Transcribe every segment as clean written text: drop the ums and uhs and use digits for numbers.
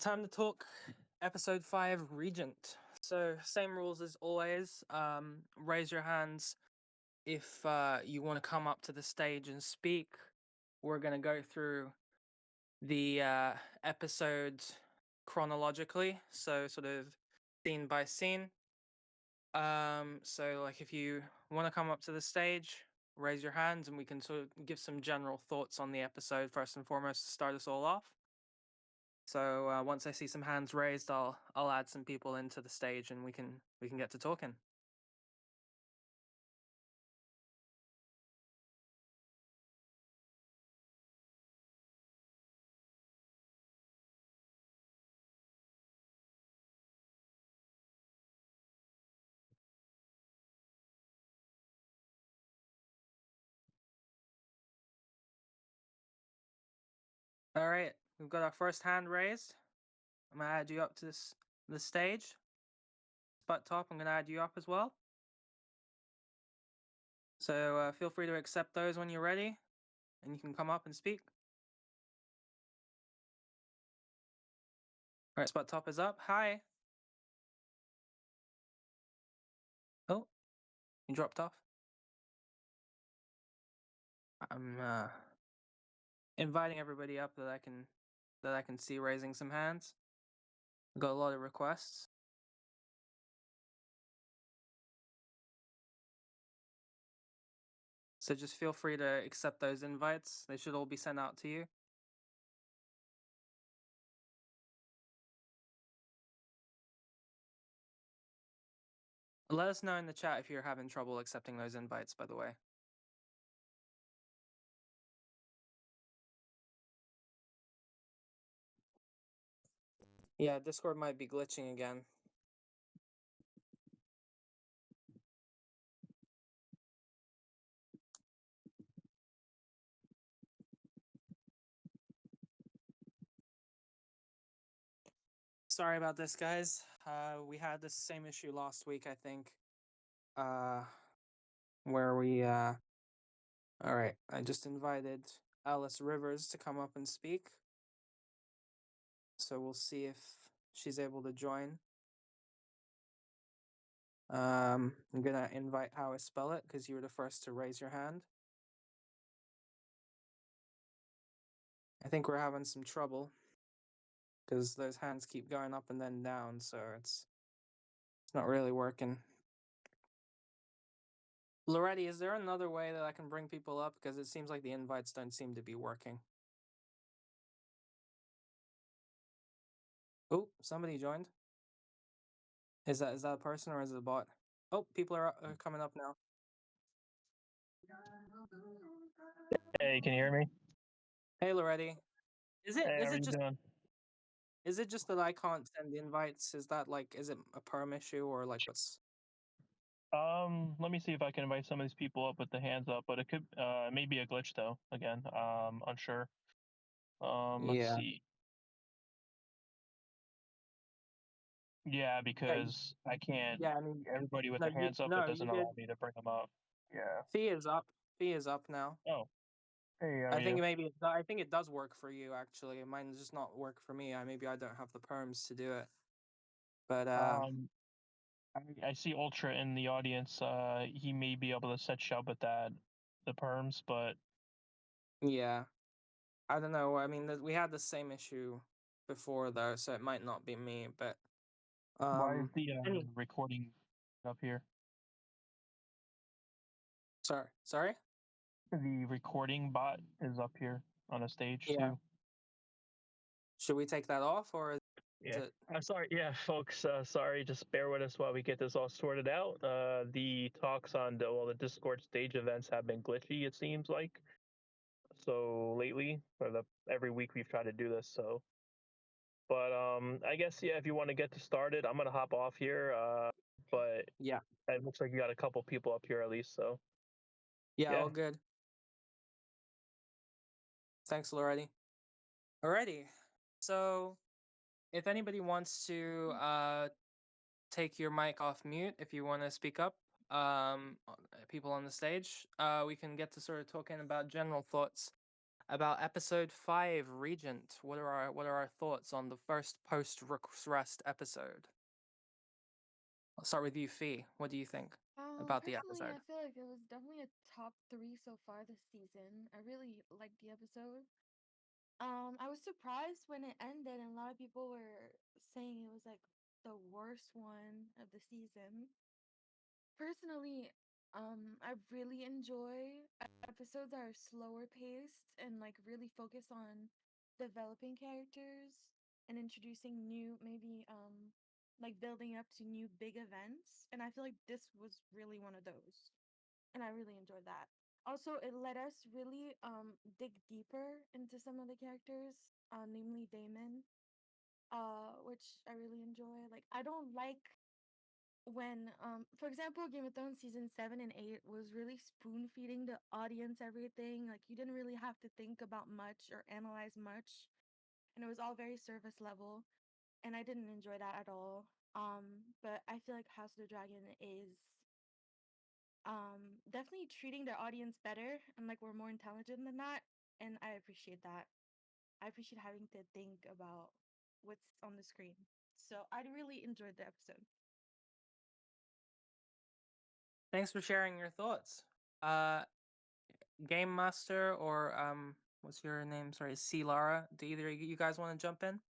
Time to talk episode 5 Regent. So, same rules as always. Raise your hands if you want to come up to the stage and speak. We're going to go through the episode chronologically, so sort of scene by scene. So, like, if you want to come up to the stage, raise your hands and we can sort of give some general thoughts on the episode first and foremost to start us all off. So once I see some hands raised, I'll add some people into the stage, and we can get to talking. All right, we've got our first hand raised. I'm gonna add you up to the stage. Butt top, I'm gonna add you up as well. So feel free to accept those when you're ready, and you can come up and speak. All right, spot top is up. Hi. Oh, you dropped off. I'm inviting everybody up that I can see raising some hands. I've got a lot of requests. So just feel free to accept those invites. They should all be sent out to you. Let us know in the chat if you're having trouble accepting those invites, by the way. Yeah, Discord might be glitching again. Sorry about this, guys. We had this same issue last week, I think. Where we all right, I just invited Alice Rivers to come up and speak. So we'll see if she's able to join. I'm gonna invite how I spell it because you were the first to raise your hand. I think we're having some trouble because those hands keep going up and then down, so it's not really working. Loretti, is there another way that I can bring people up? Because it seems like the invites don't seem to be working. Oh, somebody joined. Is that a person or is it a bot? Oh, people are coming up now. Hey, can you hear me? Hey, Loretti. Is Hey, how are it you just doing? is it just that I can't send invites? Is that like is it a perm issue or like what's? Let me see if I can invite some of these people up with the hands up, but it could it may be a glitch though. Again, unsure. Let's Yeah. see. Yeah, because I can't Yeah, I mean, everybody with no, their hands up, it no, doesn't you did. allow me to bring them up. Yeah. Fee is up. Fee is up now. Oh, hey, how are I think you? maybe I think it does work for you actually. Mine does not work for me. Maybe I don't have the perms to do it. But Um, I see Ultra in the audience. He may be able to set you up with that, the perms, but yeah. I don't know. I mean, we had the same issue before though, so it might not be me. But why is the any recording up here? sorry. The recording bot is up here on a stage Yeah. too. Should we take that off or is Yeah, it? I'm sorry. Yeah, folks, sorry. Just bear with us while we get this all sorted out. The talks on the Discord stage events have been glitchy. It seems like so lately. For the every week we've tried to do this. So, but I guess yeah. If you want to get to started, I'm gonna hop off here. But Yeah. it looks like you got a couple people up here at least. So Yeah. yeah. All good. Thanks, Loretti. Alrighty. So if anybody wants to take your mic off mute if you want to speak up, people on the stage, we can get to sort of talking about general thoughts about episode 5, Regent. What are our thoughts on the first post Rook's Rest episode? I'll start with you, Fee. What do you think about the Personally, episode? I feel like it was definitely a top three so far this season. I really liked the episode. I was surprised when it ended, and a lot of people were saying it was like the worst one of the season. Personally, I really enjoy episodes that are slower paced and like really focus on developing characters and introducing new, maybe like building up to new big events. And I feel like this was really one of those, and I really enjoyed that. Also, it let us really dig deeper into some of the characters, namely Damon, which I really enjoy. Like, I don't like when for example, Game of Thrones season 7 and 8 was really spoon feeding the audience everything. Like, you didn't really have to think about much or analyze much, and it was all very surface level, and I didn't enjoy that at all. But I feel like House of the Dragon is definitely treating their audience better, and like we're more intelligent than that, and I appreciate that. I appreciate having to think about what's on the screen. So I really enjoyed the episode. Thanks for sharing your thoughts. Uh, Game Master or what's your name? Sorry, C Lara. Do either of you guys want to jump in?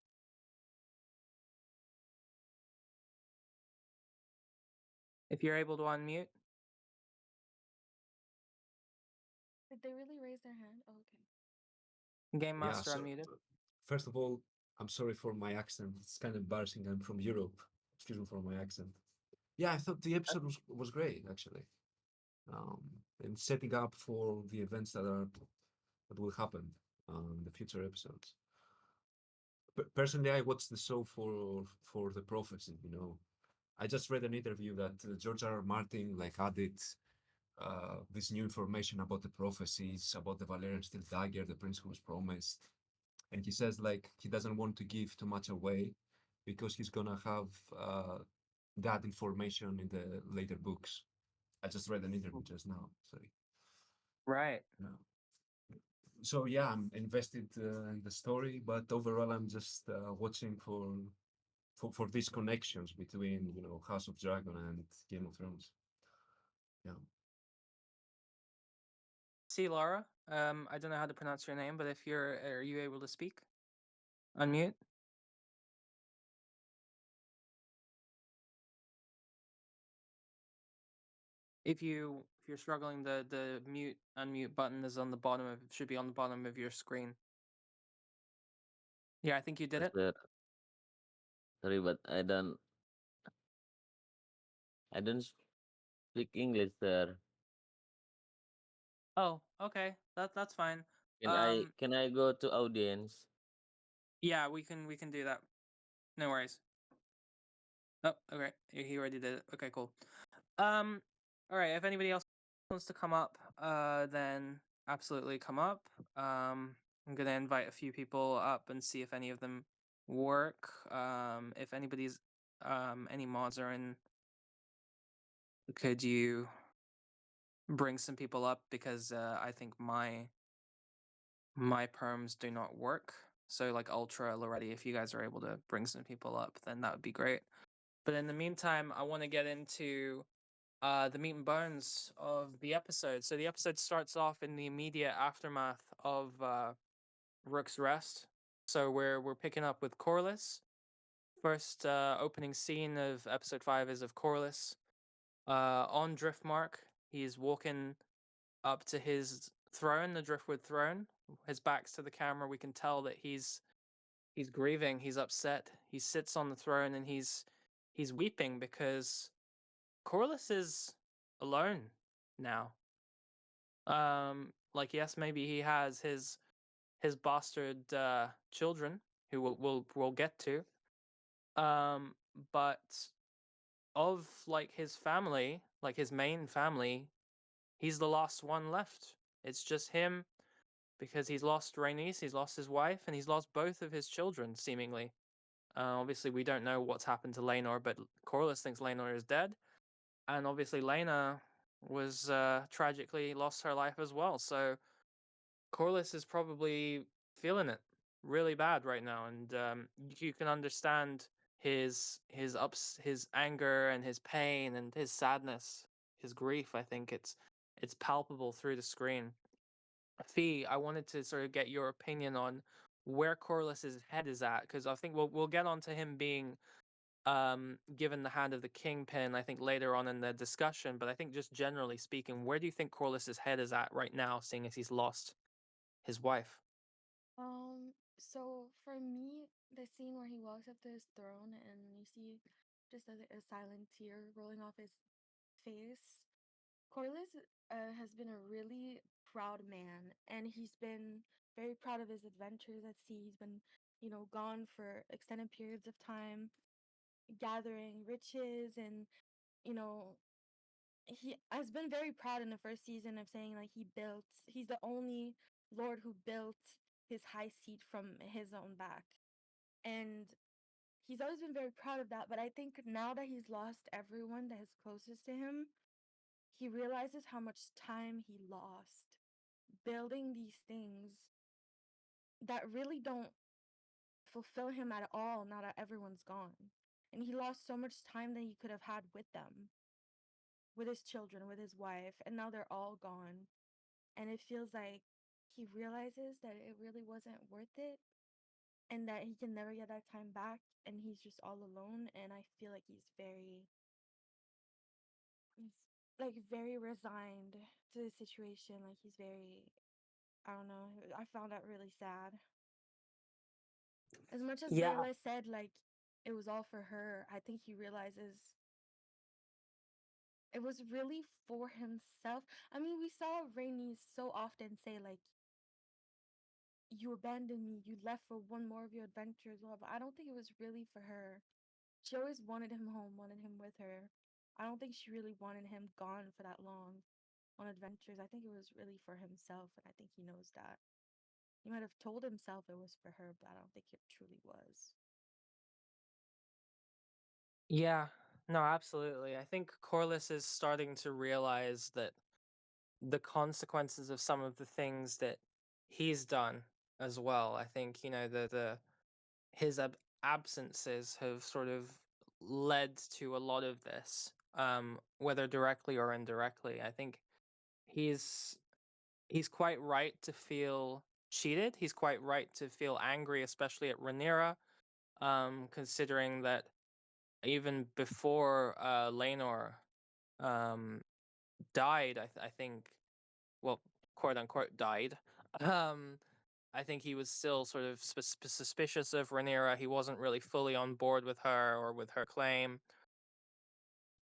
If you're able to unmute, Did they really raise their hand? Oh, okay. Game Yeah, Master so unmuted. first of all, I'm sorry for my accent. It's kind of embarrassing. I'm from Europe. Excuse me for my accent. Yeah, I thought the episode was great actually. Um, and setting up for the events that will happen in the future episodes. Personally, I watched the show for the prophecy. I just read an interview that George R. R. Martin like added this new information about the prophecies, about the Valerian steel dagger, the prince who was promised, and he says like he doesn't want to give too much away because he's gonna have that information in the later books. I just read an interview just now. Sorry. Right. No. So yeah, I'm invested in the story, but overall, I'm just watching for these connections between House of Dragon and Game of Thrones. Yeah. C Lara. I don't know how to pronounce your name, but if are you able to speak? Unmute. If you're struggling, the mute unmute button is on the bottom of should be on the bottom of your screen. Yeah, I think you did Yes, it. sir. Sorry, but I don't speak English, sir. Oh, okay. That's fine. Can I go to audience? Yeah, we can do that. No worries. Oh, okay. He already did it. Okay, cool. All right. If anybody else wants to come up, then absolutely come up. I'm gonna invite a few people up and see if any of them work. If any mods are in, could you bring some people up because I think my perms do not work. So like Ultra, Loretti, if you guys are able to bring some people up, then that would be great. But in the meantime, I want to get into the meat and bones of the episode. So the episode starts off in the immediate aftermath of Rook's Rest. So we're picking up with Corlys. First opening scene of episode 5 is of Corlys on Driftmark. He's walking up to his throne, the Driftwood throne. His back's to the camera. We can tell that he's grieving. He's upset. He sits on the throne and he's weeping because Corlys is alone now. Like yes, maybe he has his bastard children who we'll get to. But of like his family, like his main family, he's the last one left. It's just him because he's lost Rhaenys, he's lost his wife, and he's lost both of his children, seemingly. Obviously, we don't know what's happened to Laenor, but Corlys thinks Laenor is dead, and obviously Laena was tragically lost her life as well. So Corliss is probably feeling it really bad right now, and you can understand his anger and his pain and his sadness, his grief. I think it's palpable through the screen. Fee, I wanted to sort of get your opinion on where Corliss's head is at, because I think we'll get onto him being given the hand of the kingpin, I think later on in the discussion, but I think just generally speaking, where do you think Corliss's head is at right now, seeing as he's lost his wife? So for me, the scene where he walks up to his throne and you see just a silent tear rolling off his face. Corliss has been a really proud man, and he's been very proud of his adventures at sea. He's been, gone for extended periods of time, gathering riches, and you know, he has been very proud in the first season of saying like he's the only lord who built his high seat from his own back, and he's always been very proud of that. But I think now that he's lost everyone that is closest to him, he realizes how much time he lost building these things that really don't fulfill him at all now that everyone's gone. And he lost so much time that he could have had with them, with his children, with his wife, and now they're all gone. And it feels like he realizes that it really wasn't worth it and that he can never get that time back and he's just all alone. And I feel like he's like very resigned to the situation. Like he's very, I don't know, I found that really sad. As much as Yeah, Bela said like it was all for her, I think he realizes it was really for himself. I mean, we saw Rainey so often say like, "You abandoned me. You left for one more of your adventures." Well, but I don't think it was really for her. She always wanted him home, wanted him with her. I don't think she really wanted him gone for that long on adventures. I think it was really for himself, and I think he knows that. He might have told himself it was for her, but I don't think it truly was. yeah, no, absolutely. I think Corliss is starting to realize that the consequences of some of the things that he's done as well. I think the his absences have sort of led to a lot of this, whether directly or indirectly. I think he's he's quite right to feel cheated. He's quite right to feel angry, especially at Rhaenyra, considering that even before Laenor um, died, I think, well, quote unquote, died. Um, I think he was still sort of suspicious of Rhaenyra. He wasn't really fully on board with her or with her claim.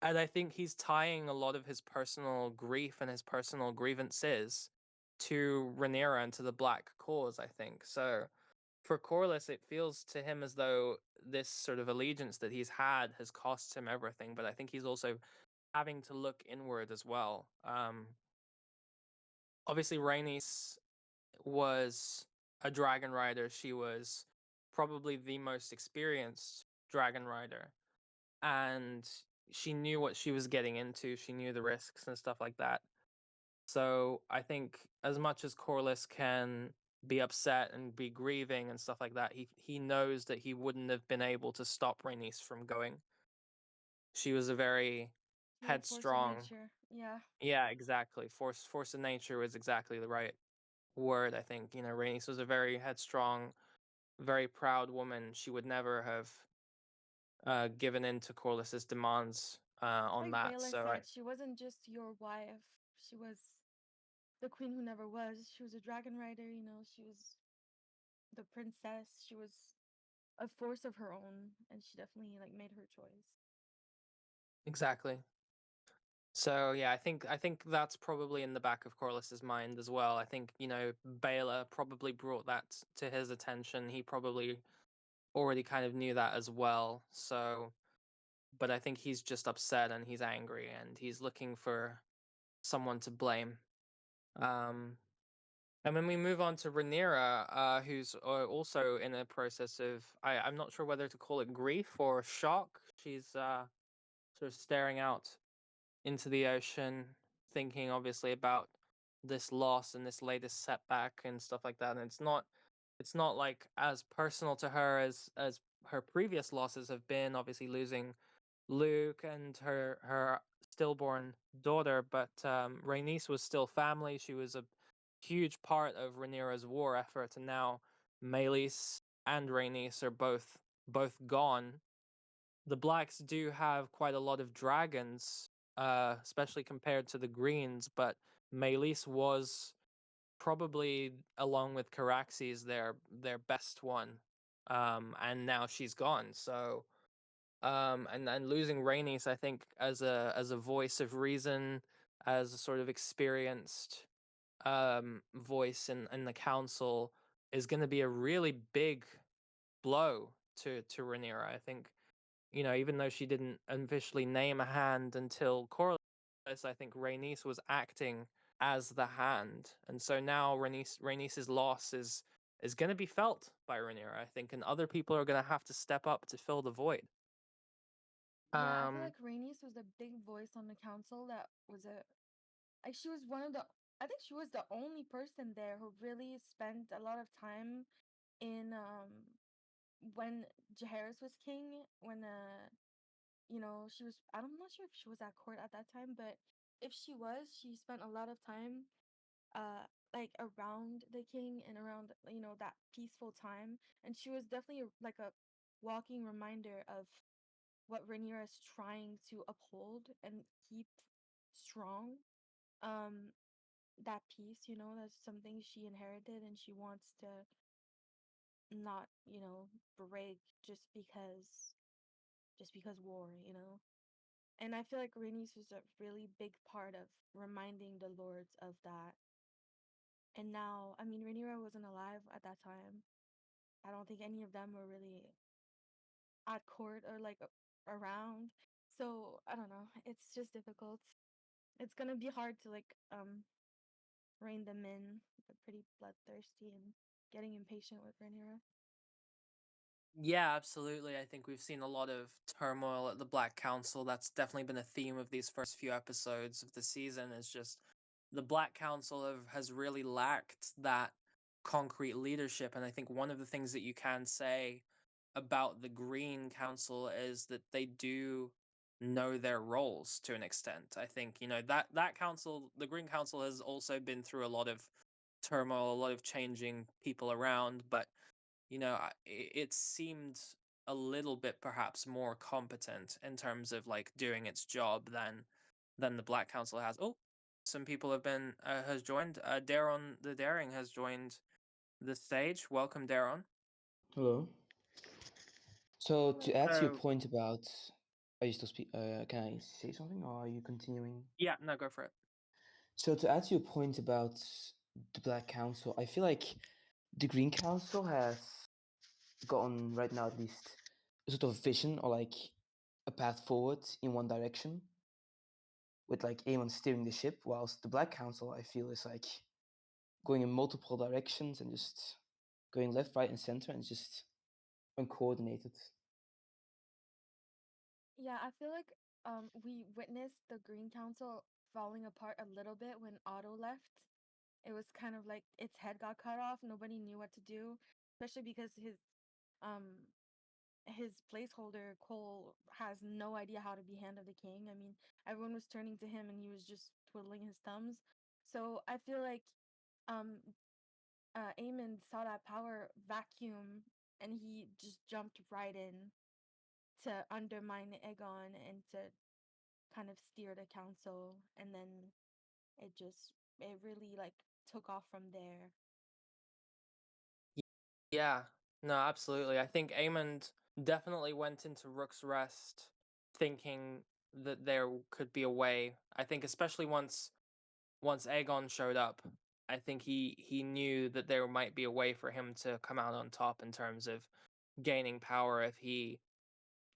And I think he's tying a lot of his personal grief and his personal grievances to Rhaenyra and to the Black Cause, I think. So for Corlys, it feels to him as though this sort of allegiance that he's had has cost him everything. But I think he's also having to look inward as well. Obviously, Rhaenys was a dragon rider. She was probably the most experienced dragon rider, and she knew what she was getting into. She knew the risks and stuff like that. So I think as much as Corlys can be upset and be grieving and stuff like that, he knows that he wouldn't have been able to stop Rhaenys from going. She was a very She's a force of headstrong. nature. Yeah. Yeah, exactly. Force of nature was exactly the right word. I think Rhaenys was a very headstrong, very proud woman. She would never have given in to Corlys's demands on Like that. Bela So said, she wasn't just your wife. She was the queen who never was. She was a dragon rider, she was the princess. She was a force of her own, and she definitely like made her choice. exactly. So yeah, I think that's probably in the back of Corlys's mind as well. I think Baela probably brought that to his attention. He probably already kind of knew that as well. So, but I think he's just upset and he's angry and he's looking for someone to blame. Um, And when we move on to Rhaenyra, who's also in a process of, I'm not sure whether to call it grief or shock. She's sort of staring out into the ocean, thinking obviously about this loss and this latest setback and stuff like that. And it's not like as personal to her as her previous losses have been, obviously losing Luke and her stillborn daughter, but Rhaenys was still family. She was a huge part of Rhaenyra's war effort, and now Meleys and Rhaenys are both gone. The Blacks do have quite a lot of dragons, especially compared to the Greens, but Meleys was probably, along with Caraxes, their best one, and now she's gone. So and losing Rhaenys, I think, as a voice of reason, as a sort of experienced voice in the council, is going to be a really big blow to Rhaenyra. I think, even though she didn't officially name a hand until Corlys, I think Rhaenys was acting as the hand, and so now Rhaenys's loss is going to be felt by Rhaenyra, I think, and other people are going to have to step up to fill the void. Yeah, I feel Um, like Rhaenys was a big voice on the council that was a like she was one of the I think she was the only person there who really spent a lot of time in when Jaehaerys was king, when she was I'm not sure if she was at court at that time, but if she was, she spent a lot of time uh like around the king and around that peaceful time, and she was definitely like a walking reminder of what Rhaenyra is trying to uphold and keep strong. Um, that peace, that's something she inherited and she wants to not, break just because war. And I feel like Rhaenys was a really big part of reminding the lords of that. And now, I mean, Rhaenyra wasn't alive at that time. I don't think any of them were really at court or like around. So I don't know. It's just difficult. It's gonna be hard to like rein them in. They're pretty bloodthirsty and getting impatient with Rhaenyra. yeah, absolutely. I think we've seen a lot of turmoil at the Black Council. That's definitely been a theme of these first few episodes of the season. Is just the Black Council has really lacked that concrete leadership. And I think one of the things that you can say about the Green Council is that they do know their roles to an extent. I think, that council, the Green Council, has also been through a lot of turmoil, a lot of changing people around, but it seemed a little bit perhaps more competent in terms of like doing its job than the Black Council has. Oh, some people has joined. Daron the Daring has joined the stage. Welcome, Daron. Hello. So Hello. to add to your So point about, are you still speak? Can I say something, or are you continuing? yeah, no, go for it. So to add to your point about the Black Council, I feel like the Green Council has gotten right now at least a sort of vision or like a path forward in one direction, with like Aemon steering the ship, whilst the Black Council I feel is like going in multiple directions and just going left, right, and center, and just uncoordinated. Yeah, I feel like we witnessed the Green Council falling apart a little bit when Otto left. It was kind of like its head got cut off. Nobody knew what to do, especially because um his placeholder Cole has no idea how to be Hand of the King. I mean, everyone was turning to him and he was just twiddling his thumbs. So I feel like um Aemon saw that power vacuum and he just jumped right in to undermine Aegon and to kind of steer the council, and then it really like took off from there. Yeah, no, absolutely. I think Aemond definitely went into Rook's Rest thinking that there could be a way. I think especially once Aegon showed up, I think he knew that there might be a way for him to come out on top in terms of gaining power if he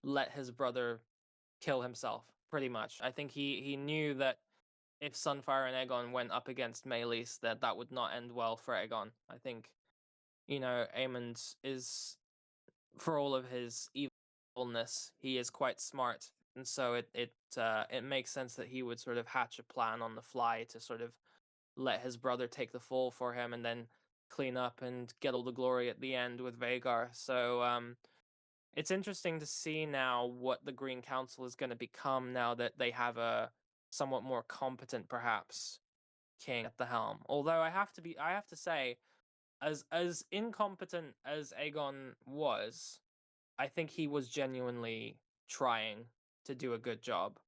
let his brother kill himself, pretty much. I think he knew that if Sunfire and Aegon went up against Meleys, that would not end well for Aegon. I think, Aemond is, for all of his evilness, he is quite smart, and so it makes sense that he would sort of hatch a plan on the fly to sort of let his brother take the fall for him and then clean up and get all the glory at the end with Vagar. So it's interesting to see now what the Green Council is going to become now that they have a somewhat more competent, perhaps, king at the helm. Although I have to say, as incompetent as Aegon was, I think he was genuinely trying to do a good job.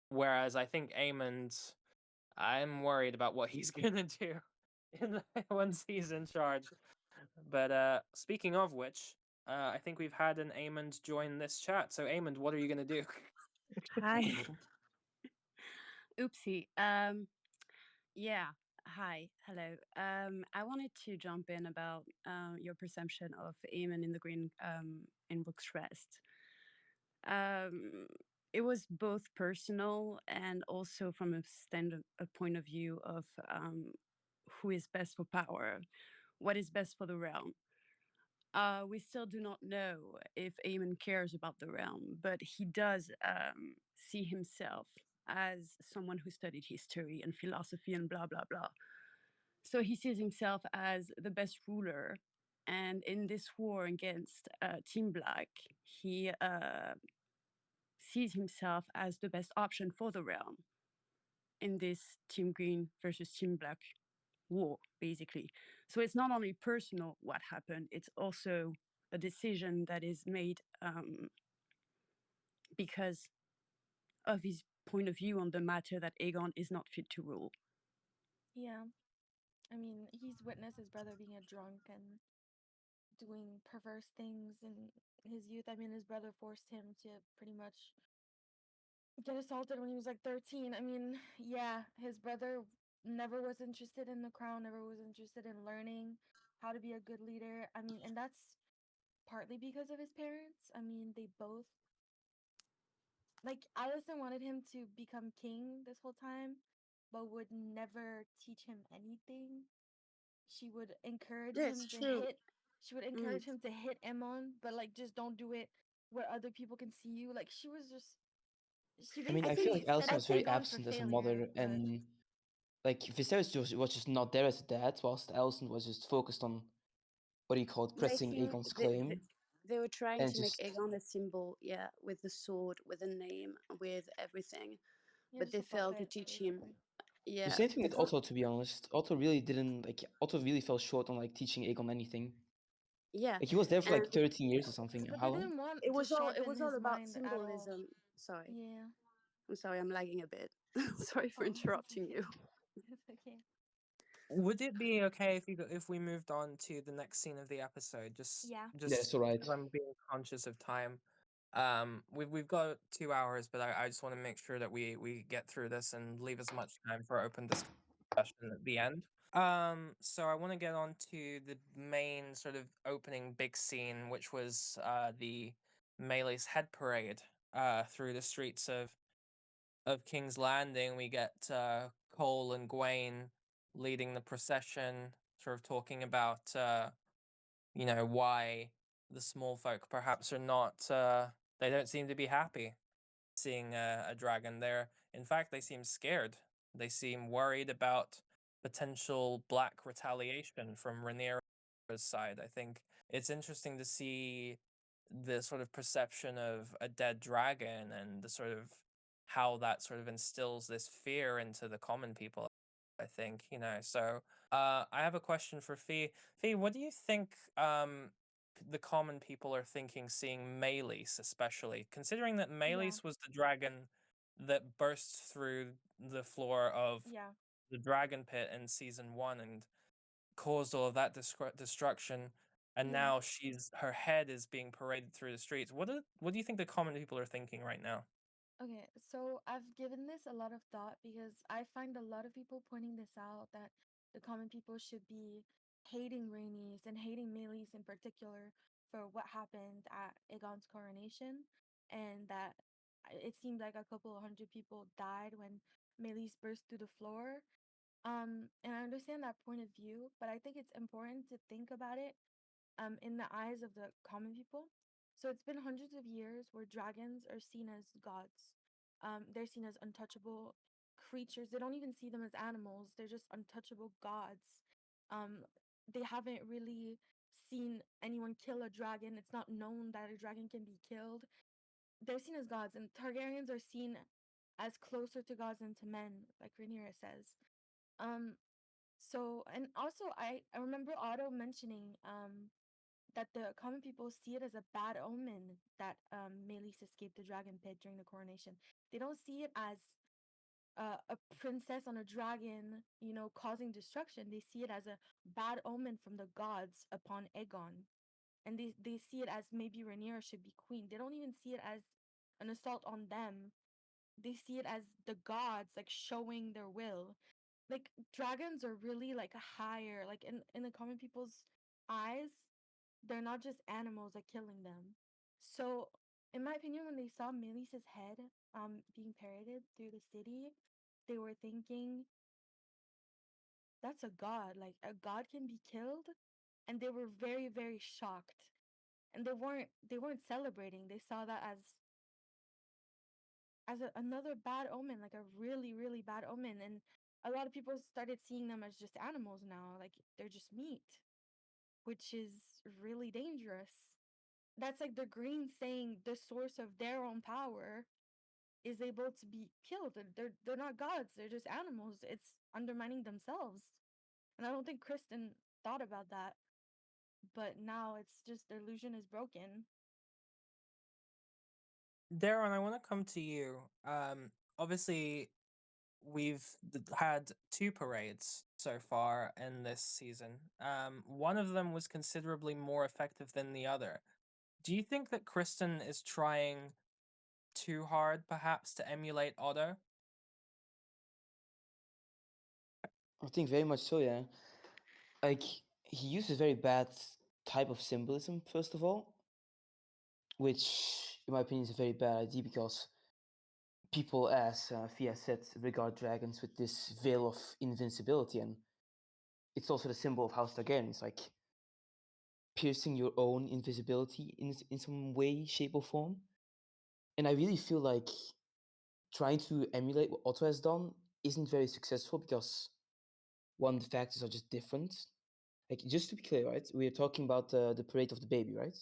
Whereas I think Aemond, I'm worried about what he's gonna do once he's in charge. But speaking of which, I think we've had an Aemond join this chat. So Aemond, what are you gonna do? Hi. Oopsie. Yeah. Hi. Hello. I wanted to jump in about your perception of Eamon in the Green in Book's Rest. Um, it was both personal and also from a point of view of who is best for power, what is best for the realm. We still do not know if Aemon cares about the realm, but he does see himself as someone who studied history and philosophy and blah, blah, blah. So he sees himself as the best ruler. And in this war against Team Black, he sees himself as the best option for the realm in this Team Green versus Team Black war, basically. So it's not only personal what happened, it's also a decision that is made because of his point of view on the matter that Aegon is not fit to rule. Yeah. I mean, he's witnessed his brother being a drunk and doing perverse things in his youth. I mean, his brother forced him to pretty much get assaulted when he was like 13. I mean, yeah, his brother never was interested in the crown, never was interested in learning how to be a good leader. I mean, and that's partly because of his parents. I mean, they both like Allison wanted him to become king this whole time, but would never teach him anything. She would encourage That's him to true. hit. She would encourage him to hit Aemon, but like just don't do it where other people can see you. Like she was just, she I mean, I feel basically like set Alison up was very Aegon for absent as a failure. mother, But and like Viserys was just not there as a dad, whilst Alison was just focused on what do you call it, I pressing think Aegon's claim, they were trying and to make just Aegon a symbol, yeah, with the sword, with the name, with everything. yeah, But just they a failed to puppet, teach him. basically. the Yeah, same thing with because Otto. To be honest, Otto really didn't like. Otto really fell short on like teaching Aegon anything. yeah, Like he was there for and like 13 years or something. But How they long? didn't want it to was sharpen his all about mind at all. symbolism. Sorry, Yeah. I'm sorry, I'm lagging a bit. Sorry for Oh, interrupting it's you. okay. It's okay. Would it be okay if we moved on to the next scene of the episode? Yeah. Yeah, Just that's alright. because I'm being conscious of time. We've got 2 hours, but I just want to make sure that we get through this and leave as much time for open discussion at the end. So I want to get on to the main sort of opening big scene, which was the Melee's head parade through the streets of King's Landing. We get Cole and Gwaine leading the procession, sort of talking about why the small folk perhaps are not they don't seem to be happy seeing a dragon there. In fact, they seem scared. They seem worried about potential black retaliation from Rhaenyra's side. I think it's interesting to see the sort of perception of a dead dragon and the sort of how that sort of instills this fear into the common people. I think, So I have a question for Fee. Fee, what do you think the common people are thinking seeing Melees, especially considering that Yeah. Melees was the dragon that burst through the floor of Yeah. the dragon pit in season 1 and caused all of that destruction, and Yeah. now her head is being paraded through the streets. What do you think the common people are thinking right now? Okay, so I've given this a lot of thought because I find a lot of people pointing this out that the common people should be hating Rhaenys and hating Melees in particular for what happened at Aegon's coronation, and that it seemed like a couple of hundred people died when Melees burst through the floor. And I understand that point of view, but I think it's important to think about it in the eyes of the common people. So it's been hundreds of years where dragons are seen as gods. They're seen as untouchable creatures. They don't even see them as animals. They're just untouchable gods. They haven't really seen anyone kill a dragon. It's not known that a dragon can be killed. They're seen as gods, and Targaryens are seen as closer to gods than to men, like Rhaenyra says. Um, so, and also, I remember Otto mentioning that the common people see it as a bad omen that Meleys escaped the dragon pit during the coronation. They don't see it as a princess on a dragon, you know, causing destruction. They see it as a bad omen from the gods upon Aegon. And they see it as maybe Rhaenyra should be queen. They don't even see it as an assault on them. They see it as the gods like showing their will. Like dragons are really like a higher, like in the common people's eyes, they're not just animals like killing them. So in my opinion, when they saw Meleys's head being paraded through the city, they were thinking that's a god. Like a god can be killed, and they were very very shocked. And they weren't celebrating. They saw that as another bad omen, like a really really bad omen. And a lot of people started seeing them as just animals now, like they're just meat, which is really dangerous. That's like the Greens saying the source of their own power is able to be killed. They're not gods. They're just animals. It's undermining themselves. And I don't think Kristen thought about that. But now it's just their illusion is broken. Darren, I want to come to you. Obviously, we've had two parades so far in this season. One of them was considerably more effective than the other. Do you think that Kristen is trying too hard, perhaps, to emulate Otto? I think very much so, yeah. Like, he uses very bad type of symbolism, first of all, which, in my opinion, is a very bad idea because people, as Fia said, regard dragons with this veil of invincibility, and it's also the symbol of House Targaryen. It's like piercing your own invisibility in some way, shape, or form. And I really feel like trying to emulate what Otto has done isn't very successful because one, the factors are just different. Like, just to be clear, right? We are talking about the parade of the baby, right?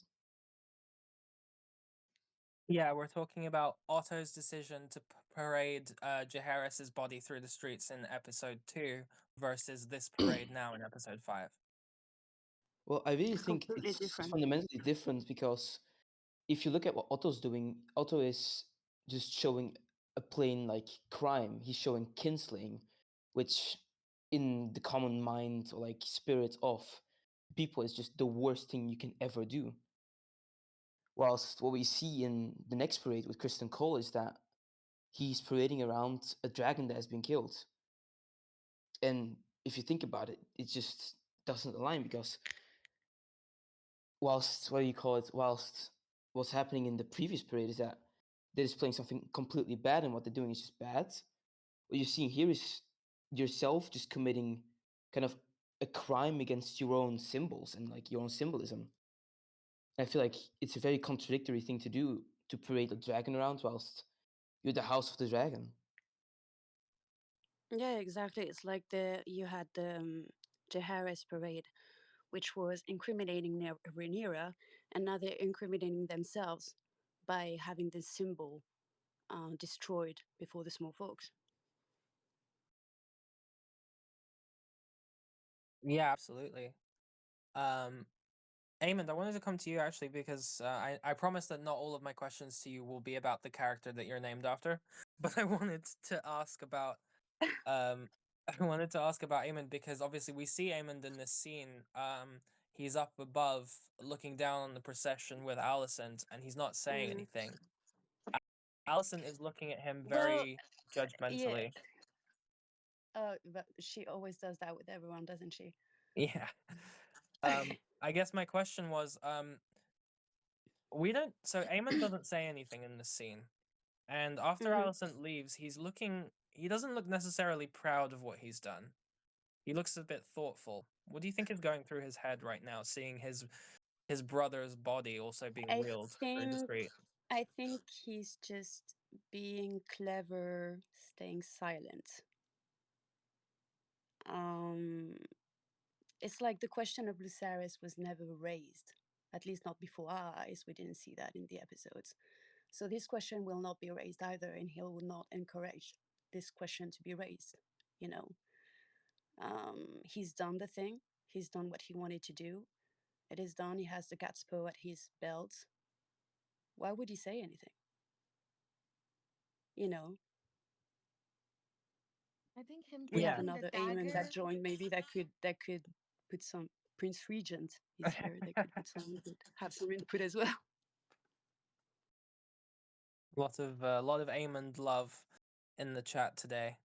Yeah, we're talking about Otto's decision to parade Jaehaerys's body through the streets in episode 2 versus this parade now in episode 5. Well, I really think Completely it's different. fundamentally different because if you look at what Otto's doing, Otto is just showing a plain like crime. He's showing kinslaying, which in the common mind or like spirit of people is just the worst thing you can ever do. Whilst what we see in the next parade with Kristen Cole is that he's parading around a dragon that has been killed. And if you think about it, it just doesn't align because whilst what do you call it? Whilst what's happening in the previous parade is that they're displaying something completely bad, and what they're doing is just bad. What you're seeing here is yourself just committing kind of a crime against your own symbols and like your own symbolism. I feel like it's a very contradictory thing to do to parade a dragon around whilst you're the House of the Dragon. Yeah, exactly. It's like you had the Jaehaerys parade, which was incriminating Rhaenyra, and now they're incriminating themselves by having this symbol destroyed before the small folks. Yeah, absolutely. Eamon, I wanted to come to you actually because I promised that not all of my questions to you will be about the character that you're named after, but I wanted to ask about um I wanted to ask about Eamon because obviously we see Eamon in this scene. He's up above looking down on the procession with Alicent and he's not saying Mm. anything. Alicent is looking at him Well, very yeah. judgmentally. But she always does that with everyone, doesn't she? Yeah. I guess my question was, we don't. So Eamon doesn't say anything in this scene, and after Hmm. Alicent leaves, he's looking. He doesn't look necessarily proud of what he's done. He looks a bit thoughtful. What do you think is going through his head right now, seeing his brother's body also being I wheeled through the think street? I think he's just being clever, staying silent. Um, it's like the question of Lucerys was never raised, at least not before our eyes. We didn't see that in the episodes. So this question will not be raised either, and he will not encourage this question to be raised. You know, he's done the thing. He's done what he wanted to do. It is done. He has the cat's paw at his belt. Why would he say anything? You know, I think him we have Yeah. taking the another Aemon that dagger. joined. Maybe that could put some. Prince Regent is here. They could put some input, have some input as well. lot of Amond love in the chat today.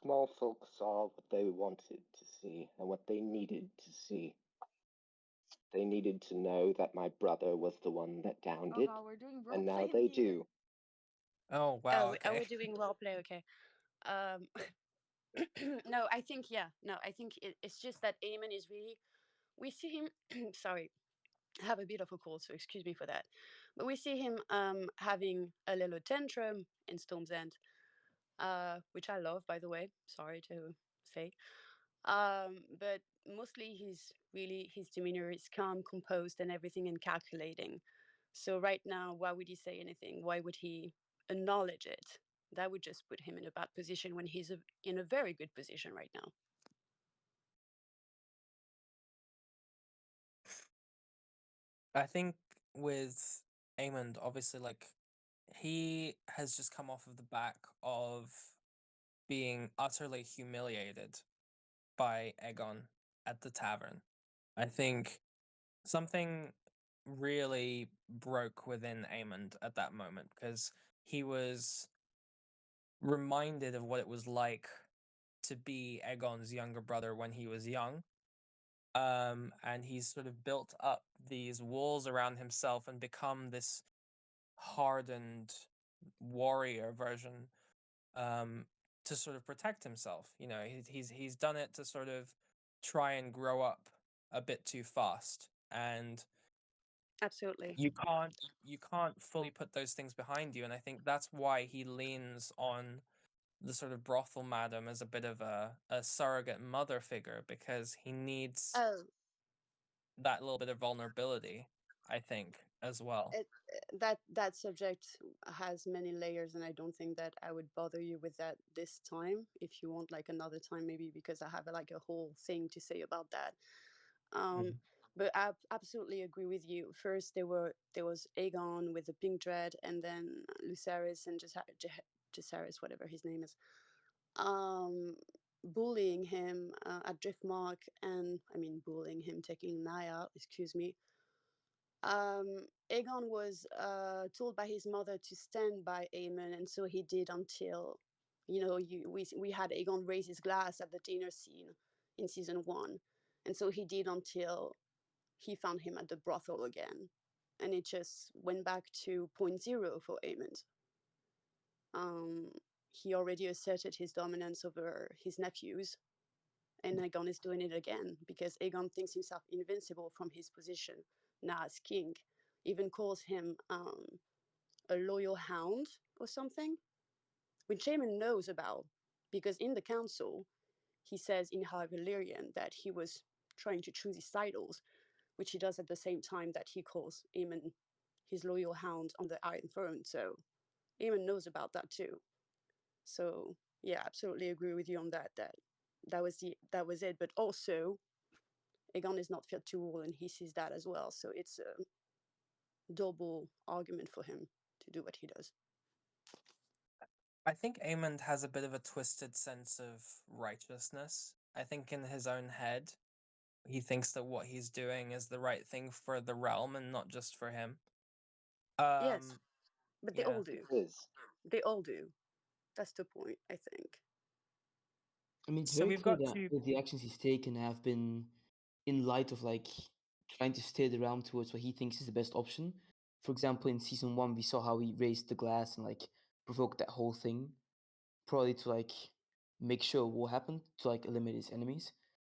Small folk saw what they wanted to see and what they needed to see. They needed to know that my brother was the one that downed Oh it, god, we're doing and now roleplay they in here. do. Oh wow. Oh, Okay. we're doing role play. Okay. Um, no, I think yeah. No, I think it's just that Aemon is really. We see him. Sorry, I have a bit of a cold, so excuse me for that. But we see him having a little tantrum in Storm's End, which I love, by the way. Sorry to say. But mostly his demeanor is calm, composed, and everything and calculating. So right now, why would he say anything? Why would he acknowledge it? That would just put him in a bad position when he's in a very good position right now. I think with Aemond, obviously, like he has just come off of the back of being utterly humiliated by Aegon at the tavern. I think something really broke within Aemond at that moment because he was reminded of what it was like to be Aegon's younger brother when he was young. And he's sort of built up these walls around himself and become this hardened warrior version um, to sort of protect himself. You know, he's done it to sort of try and grow up a bit too fast, and Absolutely. you can't fully put those things behind you. And I think that's why he leans on the sort of brothel madam as a bit of a surrogate mother figure because he needs Oh, that little bit of vulnerability, I think, as well. that subject has many layers, and I don't think that I would bother you with that this time. If you want, like another time, maybe, because I have like a whole thing to say about that. Um, Mhm. but I absolutely agree with you. First, there was Aegon with the pink dread, and then Lucerys and Jacaerys, whatever his name is, um, bullying him at Driftmark, and I mean bullying him, taking Naya, excuse me. Aegon was told by his mother to stand by Aemon, and so he did until, we had Aegon raise his glass at the dinner scene in season 1, and so he did until he found him at the brothel again, and it just went back to point zero for Aemon. He already asserted his dominance over his nephews, and Aegon is doing it again because Aegon thinks himself invincible from his position now as king. Even calls him a loyal hound or something, which Jamin knows about because in the council he says in High Valyrian that he was trying to choose his titles, which he does at the same time that he calls Aemon his loyal hound on the Iron Throne. So Aemon knows about that too. So yeah, absolutely agree with you on that. That was it. But also Aegon is not fit to rule, and he sees that as well. So it's a double argument for him to do what he does. I think Aemond has a bit of a twisted sense of righteousness. I think in his own head, he thinks that what he's doing is the right thing for the realm and not just for him. Yes, but they Yeah. all do. It is. They all do. That's the point, I think. I mean, it's So very we've clear got that to. the actions he's taken have been in light of like trying to steer the realm towards what he thinks is the best option. For example, in season 1, we saw how he raised the glass and like provoked that whole thing, probably to like make sure what happened to like eliminate his enemies.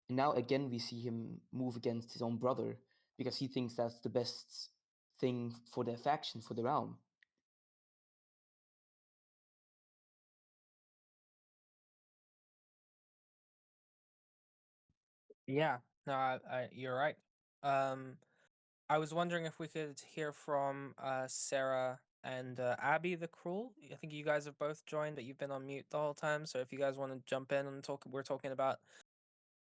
And now again, we see him move against his own brother because he thinks that's the best thing for their faction, for the realm. Yeah, no, you're right. I was wondering if we could hear from Sarah and Abby the Cruel. I think you guys have both joined, but you've been on mute the whole time. So if you guys want to jump in and talk, we're talking about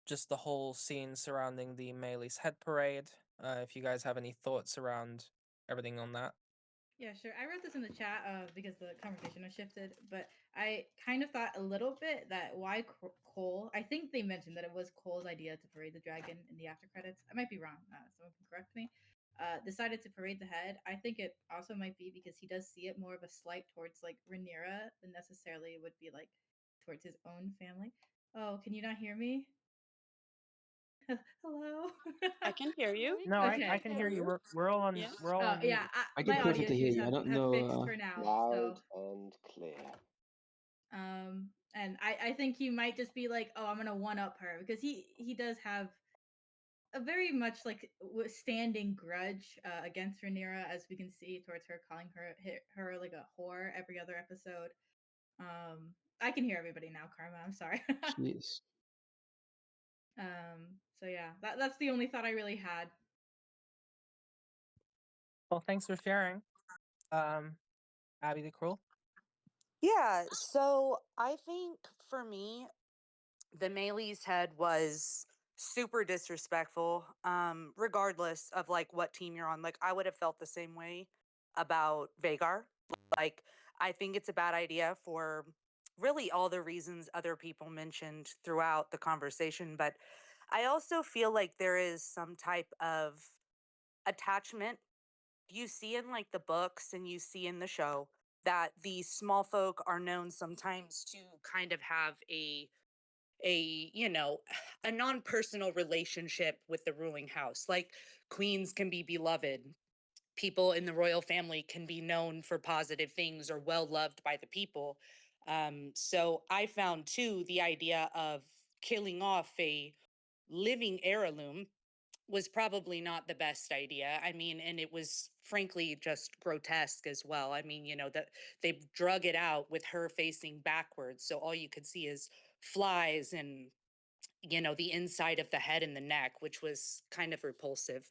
just the whole scene surrounding the Maylee's head parade. If you guys have any thoughts around everything on that. Yeah, sure. I wrote this in the chat because the conversation has shifted, but I kind of thought a little bit that why Cole, I think they mentioned that it was Cole's idea to parade the dragon in the after credits. I might be wrong. Someone can correct me. Decided to parade the head. I think it also might be because he does see it more of a slight towards like Rhaenyra than necessarily it would be like towards his own family. Oh, can you not hear me? Hello. I can hear you. No, Okay. I can hear you. We're all on Yeah. we're all on Yeah, mute. I my can audio perfectly hear issues you. I don't have know. fixed for now. Loud So and clear. and I think he might just be like, oh, I'm gonna one up her because he does have a very much like standing grudge against Rhaenyra, as we can see towards her calling her like a whore every other episode. I can hear everybody now, Karma. I'm sorry. Jeez. So yeah, that's the only thought I really had. Well, thanks for sharing. Abby the Cruel. Yeah, so I think for me, the Maylee's head was super disrespectful, regardless of like what team you're on. Like I would have felt the same way about Vagar. Like I think it's a bad idea for really all the reasons other people mentioned throughout the conversation, but I also feel like there is some type of attachment you see in like the books and you see in the show that these small folk are known sometimes to kind of have a you know a non-personal relationship with the ruling house. Like queens can be beloved, people in the royal family can be known for positive things or well loved by the people. So I found too the idea of killing off a living heirloom was probably not the best idea. I mean, and it was frankly just grotesque as well. I mean, that they drug it out with her facing backwards. So all you could see is flies and, the inside of the head and the neck, which was kind of repulsive.